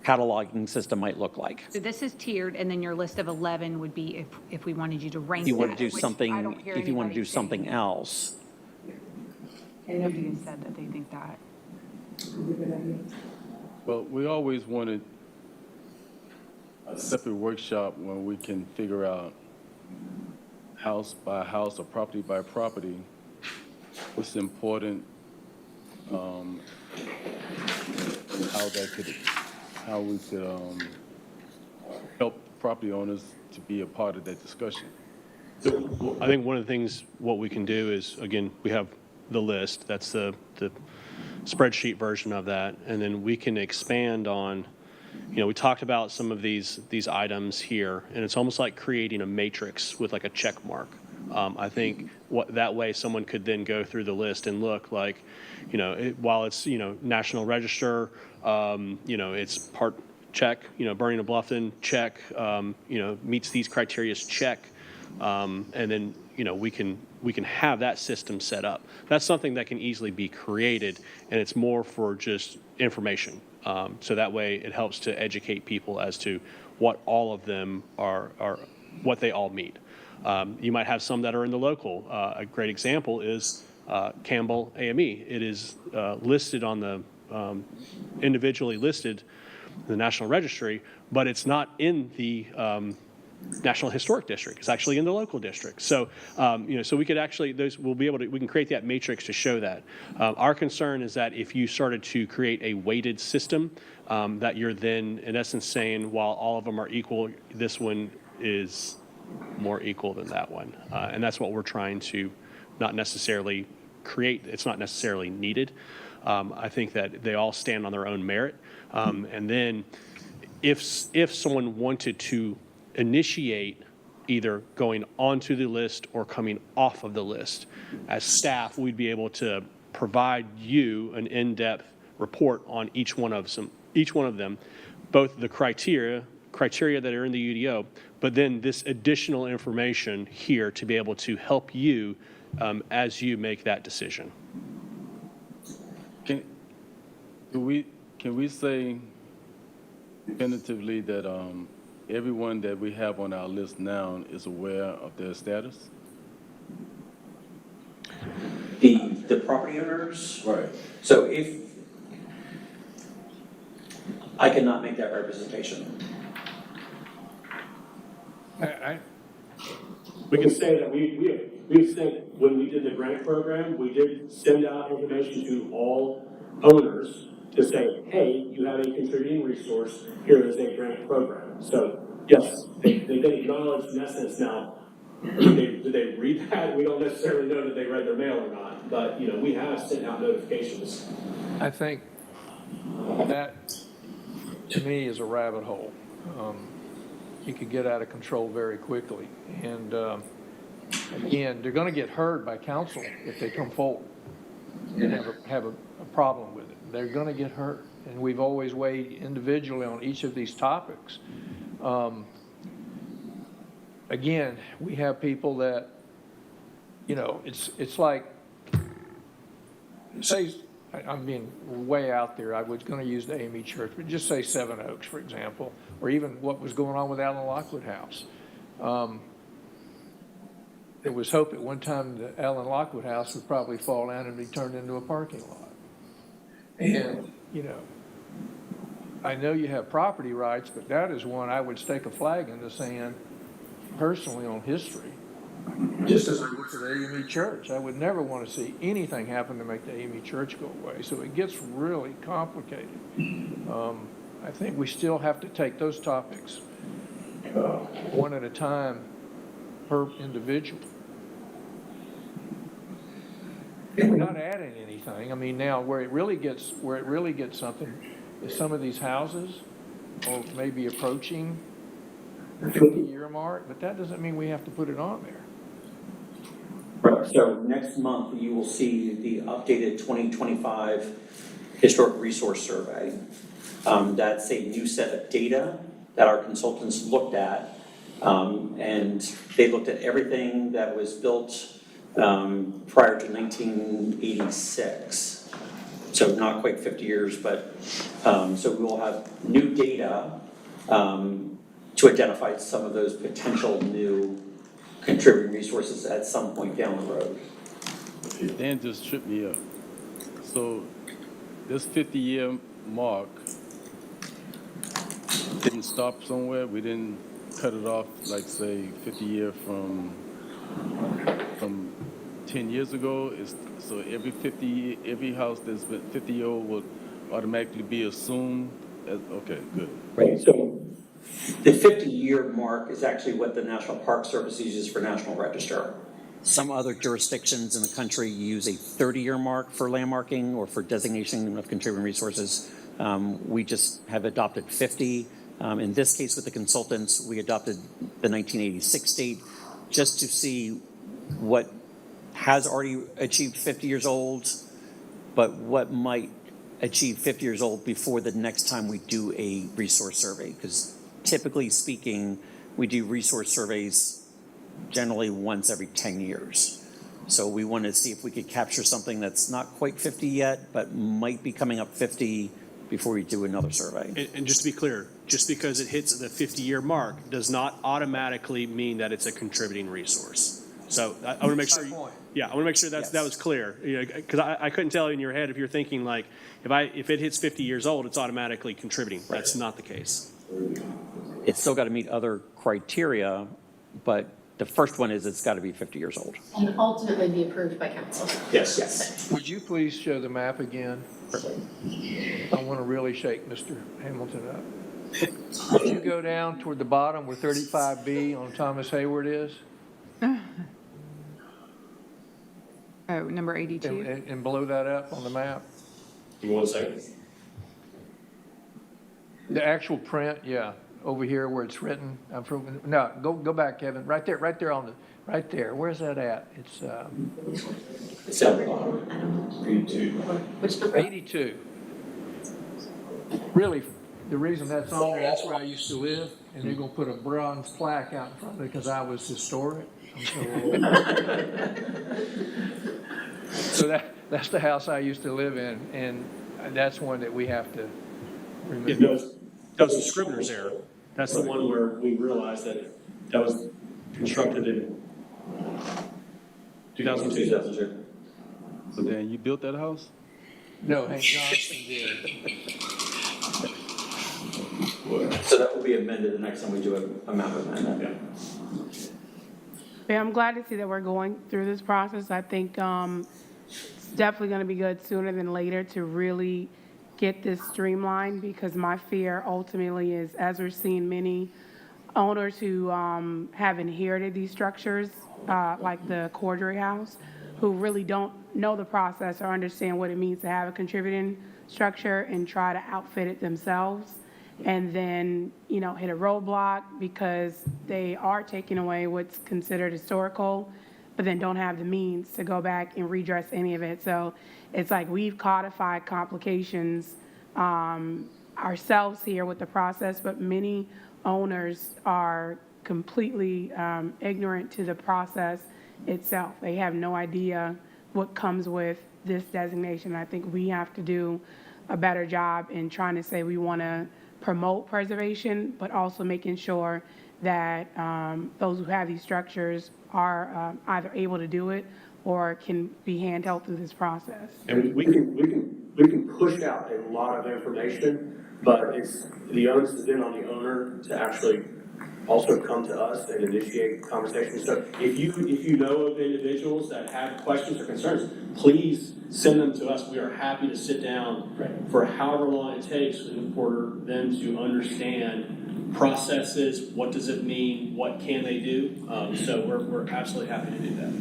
cataloging system might look like. So this is tiered, and then your list of 11 would be if we wanted you to rank If you want to that, do which something, I don't hear if you want to do anybody something saying. else, And nobody has said that they think that. Well, we always wanted a separate workshop when we can figure out house by house or property by property what's important, and how we could help property owners to be a part of that discussion. I think one of the things, what we can do is, again, we have the list, that's the spreadsheet version of that, and then we can expand on, we talked about some of these items here, and it's almost like creating a matrix with like a check mark. I think that way someone could then go through the list and look like, while it's, National Register, it's part check, burning of Bluffton, check, meets these criteria, check, and then, we can have that system set up. That's something that can easily be created, and it's more for just information. So that way it helps to educate people as to what all of them are what they all meet. You might have some that are in the local. A great example is Campbell AME. It is listed on the individually listed in the National Registry, but it's not in the National Historic District. It's actually in the local district. So, so we could actually, we can create that matrix to show that. Our concern is that if you started to create a weighted system, that you're then, in essence, saying, while all of them are equal, this one is more equal than that one. And that's what we're trying to not necessarily create. It's not necessarily needed. I think that they all stand on their own merit. And then if someone wanted to initiate either going onto the list or coming off of the list, as staff, we'd be able to provide you an in-depth report on each one of them, both the criteria that are in the UDO, but then this additional information here to be able to help you as you make that decision. Can we say definitively that everyone that we have on our list now is aware of their status? the property owners. Right. So if I cannot make that representation. We can say that we've sent, when we did the grant program, we did send out information to all owners to say, hey, you have a contributing resource, here is a grant program. So yes, they've been acknowledged in essence now. Did they read that? We don't necessarily know that they read their mail or not, but we have sent out notifications. I think that, to me, is a rabbit hole. You could get out of control very quickly. And again, they're going to get heard by council if they come forward and have a problem with it. They're going to get hurt. And we've always weighed individually on each of these topics. Again, we have people that, it's like, say I'm being way out there. I was going to use the AME Church, but just say Seven Oaks, for example, or even what was going on with Alan Lockwood House. There was hope at one time that Alan Lockwood House would probably fall down and be turned into a parking lot. And, you know, I know you have property rights, but that is one I would stake a flag in the sand personally on history. Just as I look at the AME Church, I would never want to see anything happen to make the AME Church go away. So it gets really complicated. I think we still have to take those topics one at a time per individual. We're not adding anything. I mean, now where it really gets something is some of these houses, or maybe approaching the 50-year mark, but that doesn't mean we have to put it on there. Right, so next month you will see the updated 2025 Historic Resource Survey. That's a new set of data that our consultants looked at, and they looked at everything that was built prior to 1986. So not quite 50 years, but so we will have new data to identify some of those potential new contributing resources at some point down the road. Dan just tripped me up. So this 50-year mark didn't stop somewhere. We didn't cut it off, like say 50 year from 10 years ago. So every house that's been 50 year old will automatically be assumed as, okay, good. Right, so the 50-year mark is actually what the National Park Service uses for National Register. Some other jurisdictions in the country use a 30-year mark for landmarking or for designation of contributing resources. We just have adopted 50. In this case with the consultants, we adopted the 1986 date just to see what has already achieved 50 years old, but what might achieve 50 years old before the next time we do a resource survey. Because typically speaking, we do resource surveys generally once every 10 years. So we wanted to see if we could capture something that's not quite 50 yet, but might be coming up 50 before we do another survey. And just to be clear, just because it hits the 50-year mark does not automatically mean that it's a contributing resource. So I want to make sure. I want to make sure that was clear, because I couldn't tell in your head if you're thinking like if it hits 50 years old, it's automatically contributing. Right. That's not the case. It's still got to meet other criteria, but the first one is it's got to be 50 years old. And ultimately be approved by council. Yes. Yes. Would you please show the map again? I want to really shake Mr. Hamilton up. If you go down toward the bottom where 35B on Thomas Hayward is. Oh, number 82. And blow that up on the map. Give me 1 second. The actual print, yeah, over here where it's written. No, go back, Kevin. Right there right there. Where's that at? It's It's at the bottom. 82. Which number? 82. Really, the reason that's on there, that's where I used to live, and they're gonna put a bronze plaque out in front of it because I was historic. So that's the house I used to live in, and that's one that we have to remember. That was the Scribner's error. That's the one where we realized that was constructed in 2002. So Dan, you built that house? No, Hank Johnson did. So that will be amended the next time we do a map amendment. Yeah, I'm glad to see that we're going through this process. I think it's definitely going to be good sooner than later to really get this streamlined, because my fear ultimately is, as we're seeing many owners who have inherited these structures, like the Cordery House, who really don't know the process or understand what it means to have a contributing structure and try to outfit it themselves, and then, hit a roadblock because they are taking away what's considered historical, but then don't have the means to go back and redress any of it. So it's like we've codified complications ourselves here with the process, but many owners are completely ignorant to the process itself. They have no idea what comes with this designation. I think we have to do a better job in trying to say we want to promote preservation, but also making sure that those who have these structures are either able to do it or can be handheld through this process. And we can push out a lot of information, but the onus is then on the owner to actually also come to us and initiate conversations. So if you know of individuals that have questions or concerns, please send them to us. We are happy to sit down for however long it takes for them to understand processes, what does it mean, what can they do. So we're absolutely happy to do that.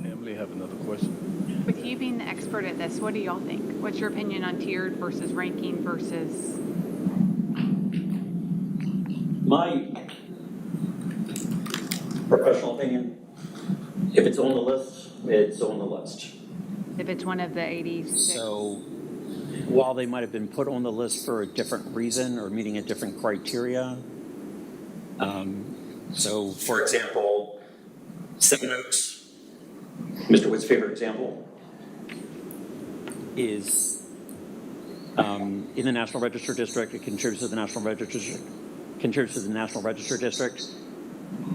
Emily, have another question. With you being the expert at this, what do y'all think? What's your opinion on tiered versus ranking versus? My professional opinion, if it's on the list, it's on the list. If it's one of the 86? So while they might have been put on the list for a different reason or meeting a different criteria, so for example, Seven Oaks, Mr. Wood's favorite example, is in the National Register District. It contributes to the National Register District,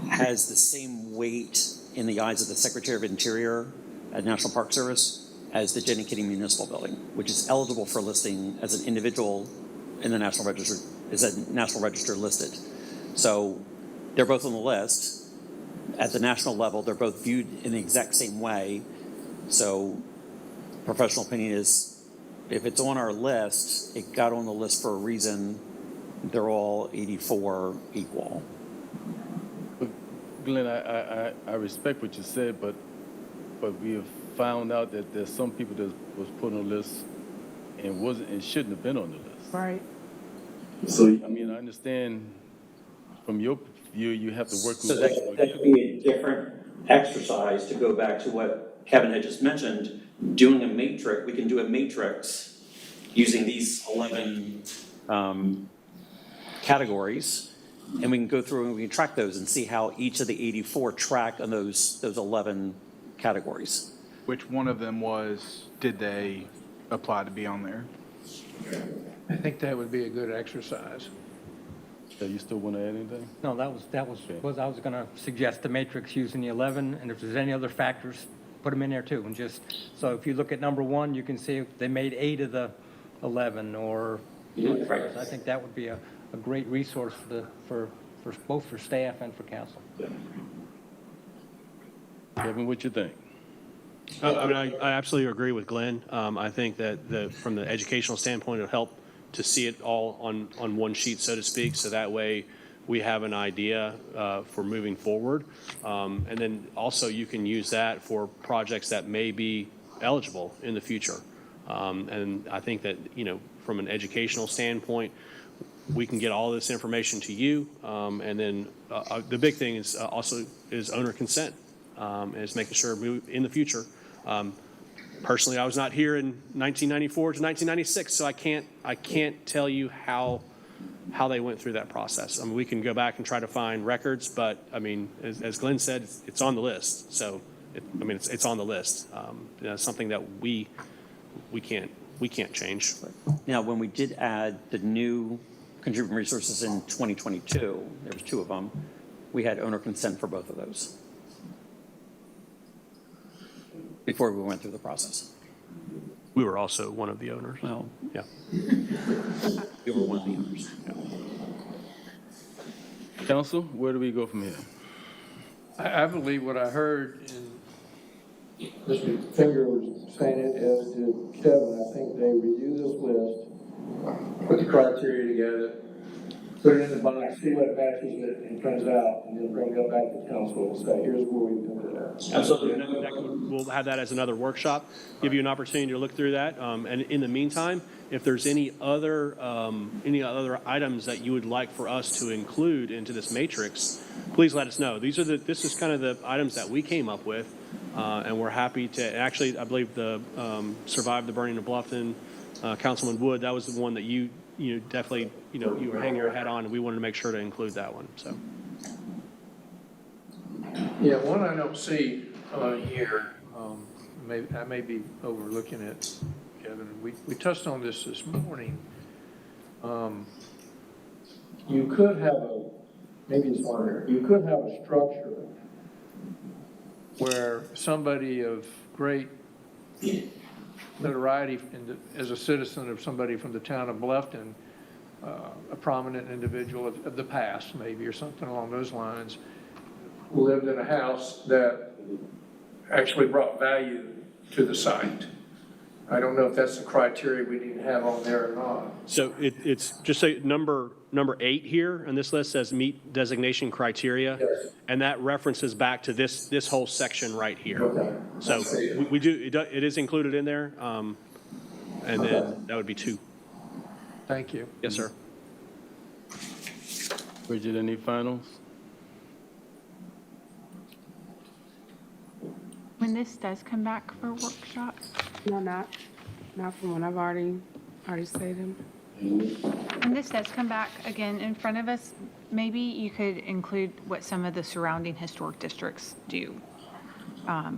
has the same weight in the eyes of the Secretary of Interior at National Park Service as the Jenny Kitty Municipal Building, which is eligible for listing as an individual in the National Register, is a National Register listed. So they're both on the list. At the national level, they're both viewed in the exact same way. So professional opinion is, if it's on our list, it got on the list for a reason. They're all 84 equal. But Glenn, I respect what you said, but we have found out that there's some people that was put on the list and shouldn't have been on the list. Right. So I mean, I understand from your view, you have to work. So that could be a different exercise, to go back to what Kevin had just mentioned. Doing a matrix, we can do a matrix using these 11 categories, and we can go through and we can track those and see how each of the 84 track on those 11 categories. Which one of them did they apply to be on there? I think that would be a good exercise. So you still want to add anything? No, that was what I was going to suggest, the matrix using the 11, and if there's any other factors, put them in there too. And just, so if you look at number 1, you can see if they made 8 of the 11, or Right. I think that would be a great resource for both for staff and for council. Kevin, what you think? I mean, I absolutely agree with Glenn. I think that from the educational standpoint, it'll help to see it all on one sheet, so to speak, so that way we have an idea for moving forward. And then also you can use that for projects that may be eligible in the future. And I think that, from an educational standpoint, we can get all this information to you. And then the big thing is also owner consent. And it's making sure in the future. Personally, I was not here in 1994 to 1996, so I can't tell you how they went through that process. I mean, we can go back and try to find records, but I mean, as Glenn said, it's on the list. So, it's on the list. Something that we can't change. Now, when we did add the new contributing resources in 2022, there was 2 of them, we had owner consent for both of those before we went through the process. We were also one of the owners. Well, yeah. You were one of the owners. Yeah. Council, where do we go from here? I believe what I heard in Mr. Finger was saying it, as did Kevin. I think they review this list, put the criteria together, put it in the box, see what matches it and turns out, and then bring it back to council and say, here's where we put it at. Absolutely. We'll have that as another workshop, give you an opportunity to look through that. And in the meantime, if there's any other items that you would like for us to include into this matrix, please let us know. This is kind of the items that we came up with, and we're happy to. Actually, I believe the Survive the Burning of Bluffton, Councilman Wood, that was the one that you definitely you were hanging your hat on, and we wanted to make sure to include that one. So. Yeah, one I don't see on here, I may be overlooking it, Kevin. We touched on this morning. You could have maybe it's on here, you could have a structure where somebody of great notoriety as a citizen of somebody from the town of Bluffton, a prominent individual of the past maybe, or something along those lines, lived in a house that actually brought value to the site. I don't know if that's the criteria we need to have on there or not. So it's just say number 8 here on this list says meet designation criteria. Yes. And that references back to this whole section right here. Okay. So we do, it is included in there. And then that would be 2. Thank you. Yes, sir. Bridget, any finals? When this does come back for workshop, No, not from what I've already stated. when this does come back again in front of us, maybe you could include what some of the surrounding historic districts do,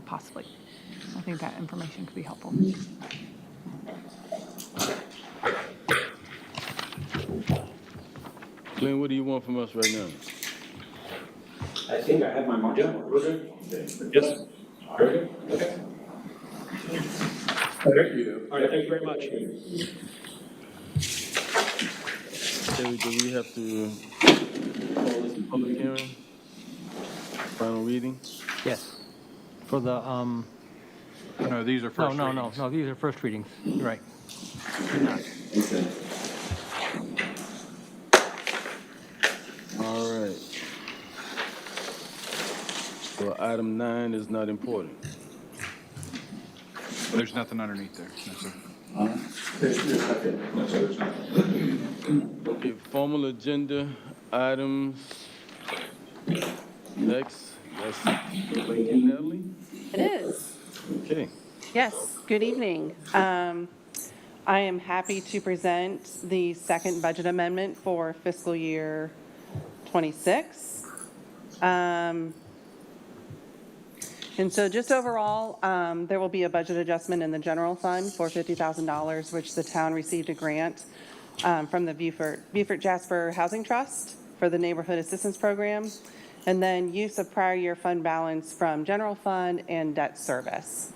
possibly. I think that information could be helpful. Glenn, what do you want from us right now? I think I have my mark. Yeah, we're good. Yes. Okay. Thank you. All right, thank you very much. Terry, do we have to call this a public hearing? Final reading? Yes. For the, No, these are first readings. No, these are first readings. You're right. All right. Well, item 9 is not important. There's nothing underneath there. No, sir. Okay, formal agenda items. Next, that's Natalie. It is. Okay. Yes, good evening. I am happy to present the second budget amendment for fiscal year 26. And so just overall, there will be a budget adjustment in the general fund for $50,000, which the town received a grant from the Beaufort Jasper Housing Trust for the Neighborhood Assistance Program, and then use of prior year fund balance from general fund and debt service.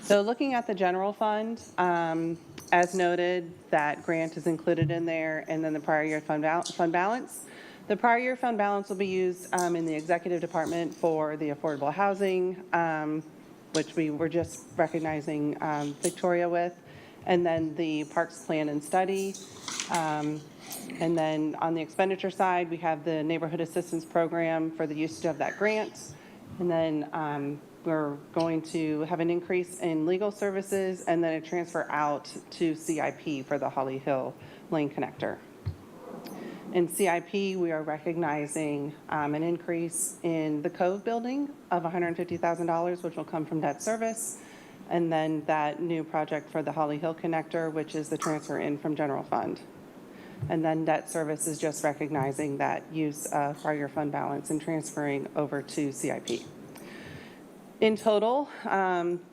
So looking at the general fund, as noted, that grant is included in there, and then the prior year fund balance. The prior year fund balance will be used in the executive department for the affordable housing, which we were just recognizing Victoria with, and then the parks plan and study. And then on the expenditure side, we have the neighborhood assistance program for the usage of that grant. And then we're going to have an increase in legal services and then a transfer out to CIP for the Holly Hill Lane Connector. In CIP, we are recognizing an increase in the Cove building of $150,000, which will come from debt service, and then that new project for the Holly Hill Connector, which is the transfer in from general fund. And then debt service is just recognizing that use of prior year fund balance and transferring over to CIP. In total,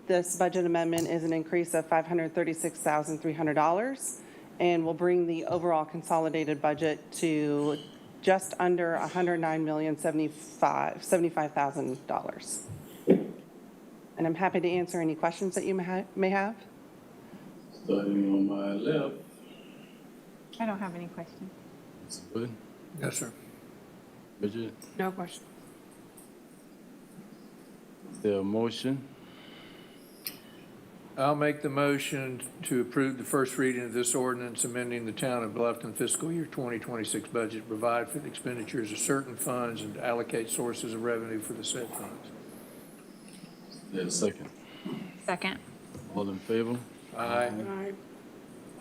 this budget amendment is an increase of $536,300. And will bring the overall consolidated budget to just under $109,075,000. And I'm happy to answer any questions that you may have. Starting on my left. I don't have any questions. Good. Yes, sir. Bridget, No question. is there a motion? I'll make the motion to approve the first reading of this ordinance amending the town of Bluffton fiscal year 2026 budget, provide for the expenditures of certain funds and to allocate sources of revenue for the said funds. Is there a second? Second. All in favor? Aye. Aye.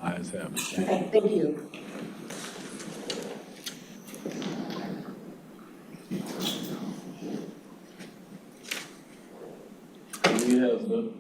Ayes have it. Thank you. We have the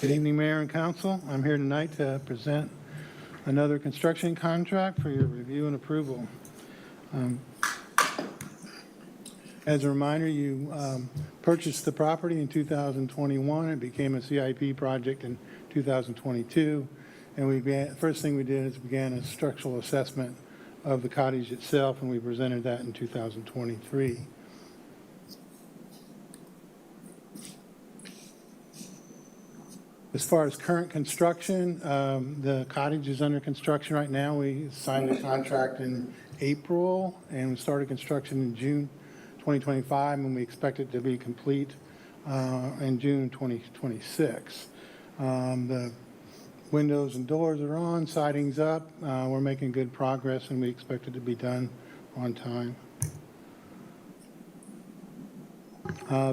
Good evening, Mayor and Council. I'm here tonight to present another construction contract for your review and approval. As a reminder, you purchased the property in 2021. It became a CIP project in 2022. And first thing we did is began a structural assessment of the cottage itself, and we presented that in 2023. As far as current construction, the cottage is under construction right now. We signed the contract in April and started construction in June 2025, and we expect it to be complete in June 2026. The windows and doors are on, siding's up. We're making good progress, and we expect it to be done on time.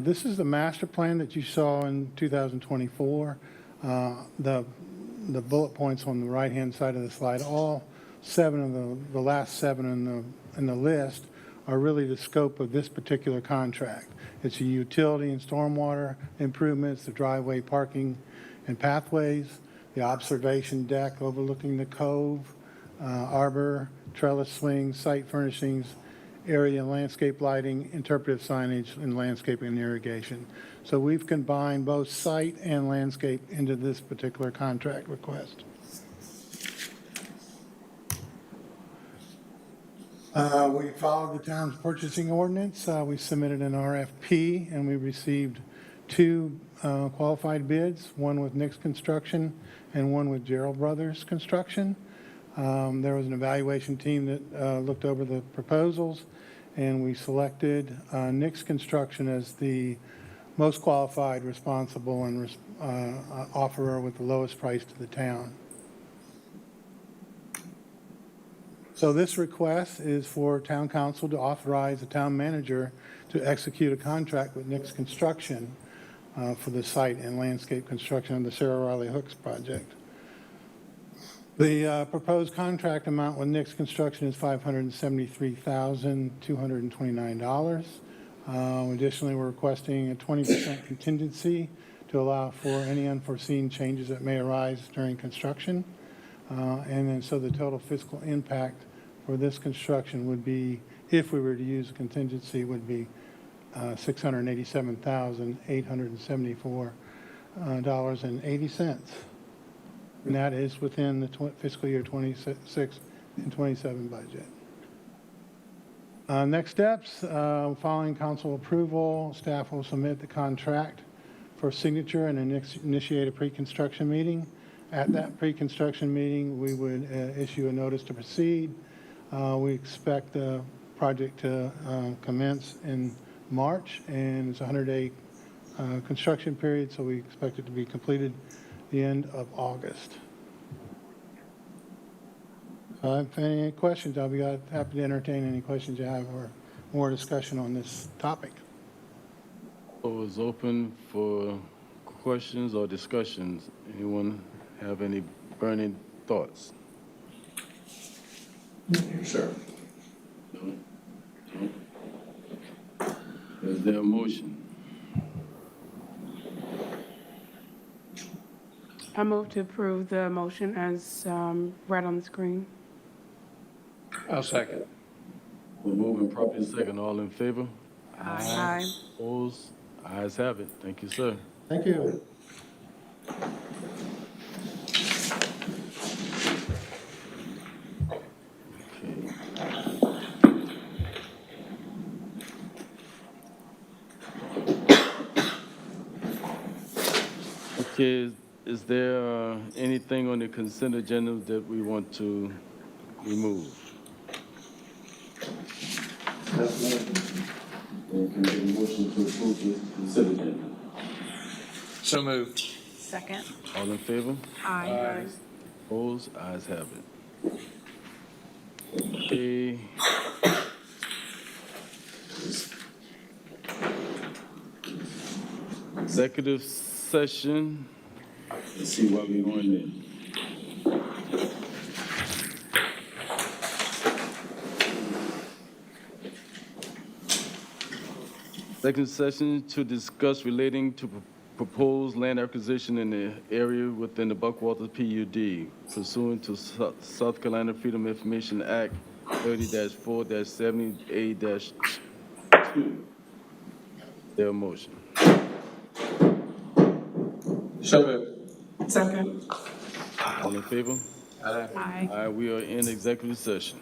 This is the master plan that you saw in 2024. The bullet points on the right-hand side of the slide, all seven of the last seven in the list are really the scope of this particular contract. It's a utility and stormwater improvements, the driveway, parking, and pathways, the observation deck overlooking the cove, arbor, trellis swing, site furnishings, area and landscape lighting, interpretive signage, and landscaping and irrigation. So we've combined both site and landscape into this particular contract request. We followed the town's purchasing ordinance. We submitted an RFP, and we received two qualified bids, one with Nick's Construction and one with Gerald Brothers Construction. There was an evaluation team that looked over the proposals, and we selected Nick's Construction as the most qualified, responsible, and offerer with the lowest price to the town. So this request is for town council to authorize the town manager to execute a contract with Nick's Construction for the site and landscape construction of the Sarah Riley Hooks project. The proposed contract amount with Nick's Construction is $573,229. Additionally, we're requesting a 20% contingency to allow for any unforeseen changes that may arise during construction. And then so the total fiscal impact for this construction would be, if we were to use a contingency, would be $687,874.80. And that is within the fiscal year 26 and 27 budget. Next steps, following council approval, staff will submit the contract for signature and initiate a pre-construction meeting. At that pre-construction meeting, we would issue a notice to proceed. We expect the project to commence in March, and it's a 100-day construction period, so we expect it to be completed the end of August. If any questions, I'll be happy to entertain any questions you have or more discussion on this topic. So it's open for questions or discussions. Anyone have any burning thoughts? Sure. No? Is there a motion? I move to approve the motion as read on the screen. I'll second. We're moving properly second. All in favor? Aye. Opposed? Ayes have it. Thank you, sir. Thank you. Okay, is there anything on the consent agenda that we want to remove? Can we get a motion to approve the consent agenda? So moved. Second. All in favor? Aye. Opposed? Ayes have it. Okay. Executive session. Let's see what we're going in. Second session to discuss relating to proposed land acquisition in the area within the Buckwalter PUD pursuant to South Carolina Freedom of Information Act 30-4-70A-2. Their motion. So moved. Second. All in favor? Aye. Aye, we are in executive session.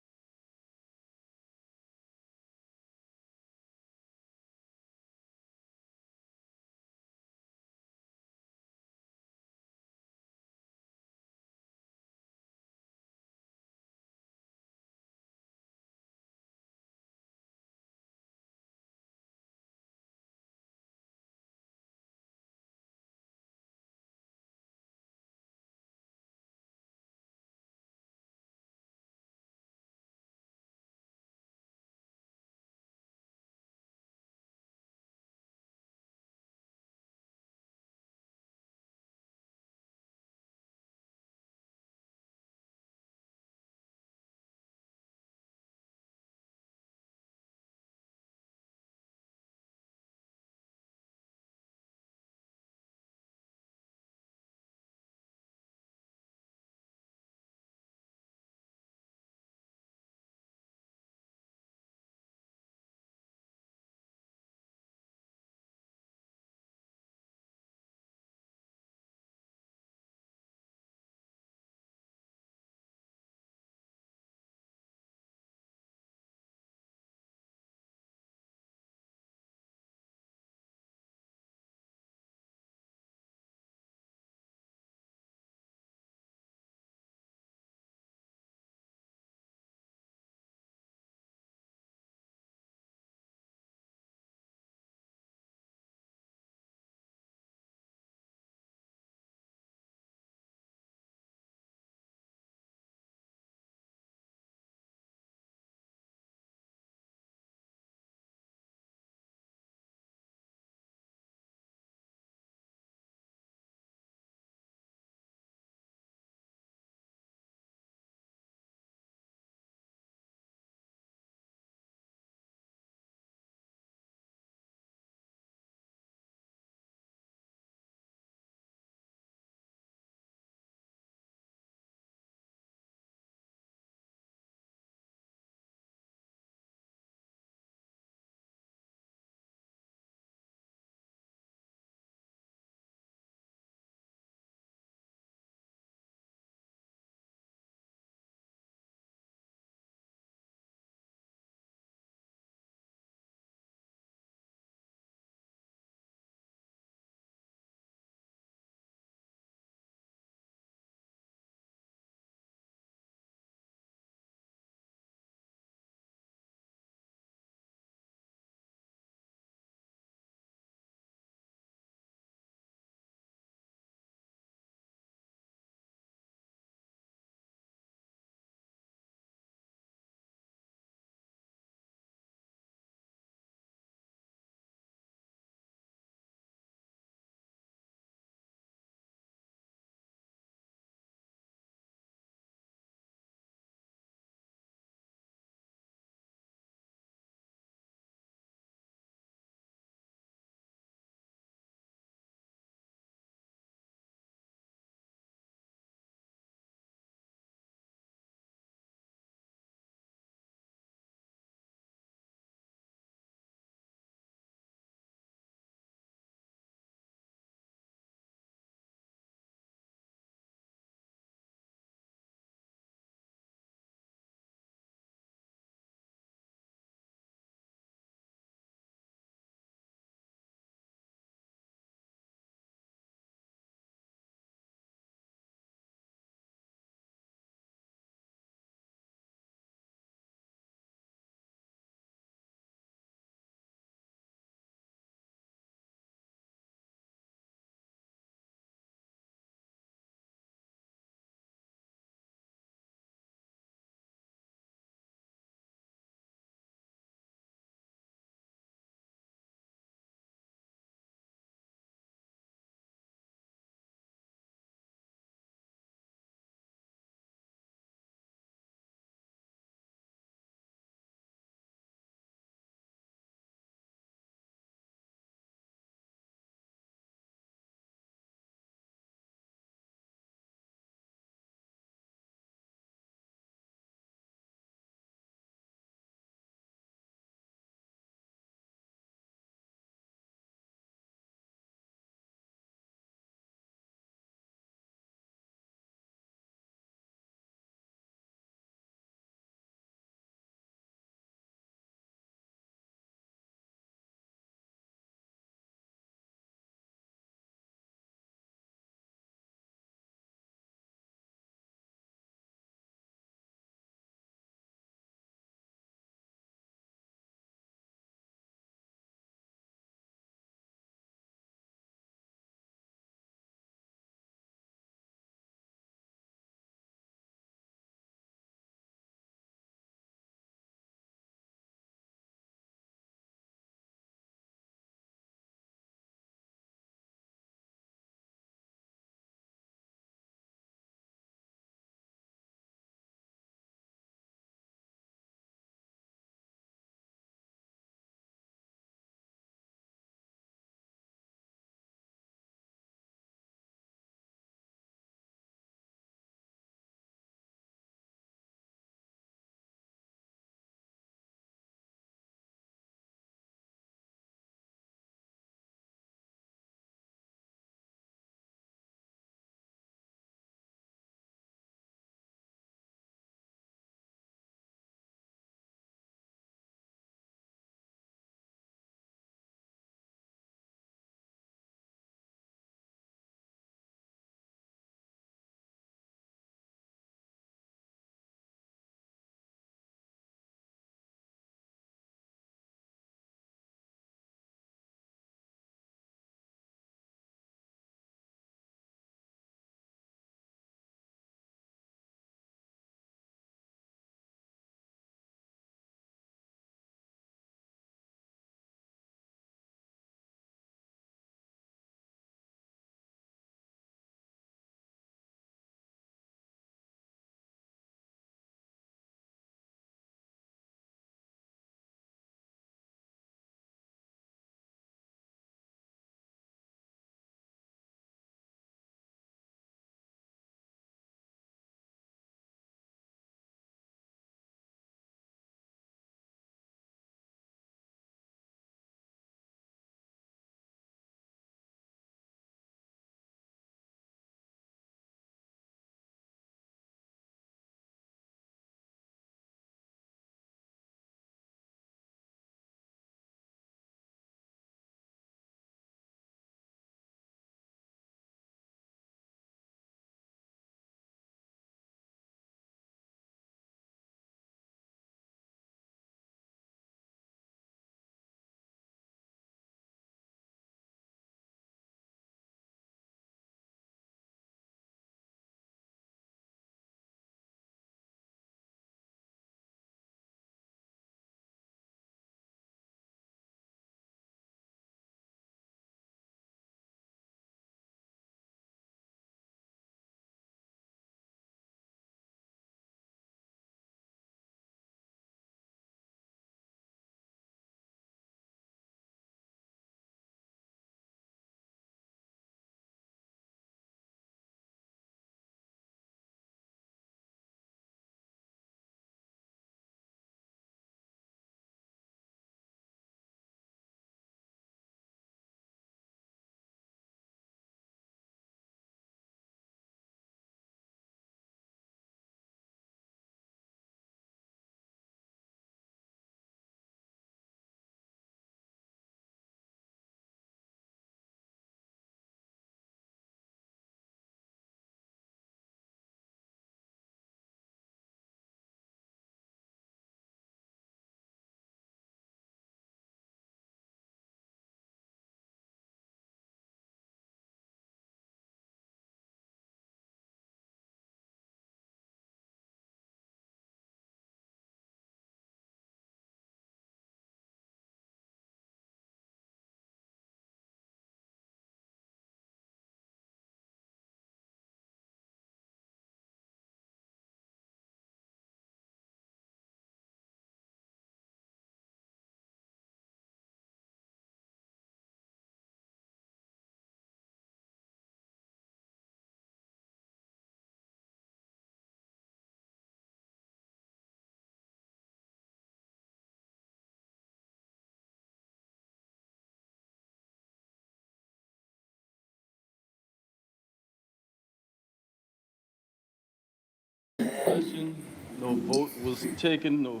Discussion, no vote was taken, no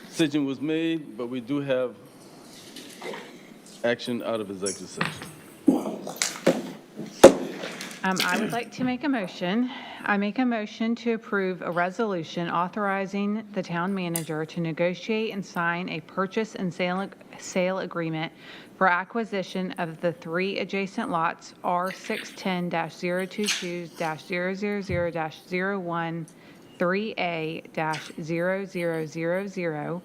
decision was made, but we do have action out of executive session. I would like to make a motion. I make a motion to approve a resolution authorizing the town manager to negotiate and sign a purchase and sale agreement for acquisition of the 3 adjacent lots R610-022-000-01 3A-0000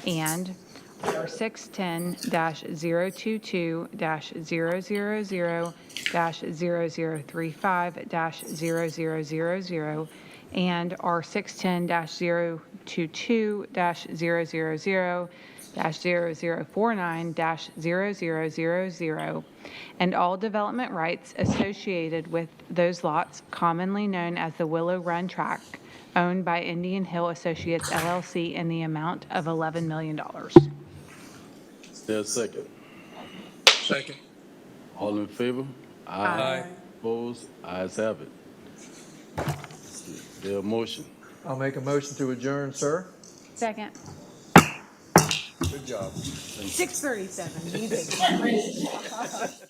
and R610-022-000-0035-0000 and R610-022-000-0049-0000 and all development rights associated with those lots, commonly known as the Willow Run Tract, owned by Indian Hill Associates LLC in the amount of $11 million. Is there a second? Second. All in favor? Aye. Opposed? Ayes have it. Is there a motion? I'll make a motion to adjourn, sir. Second. Good job. 6:37.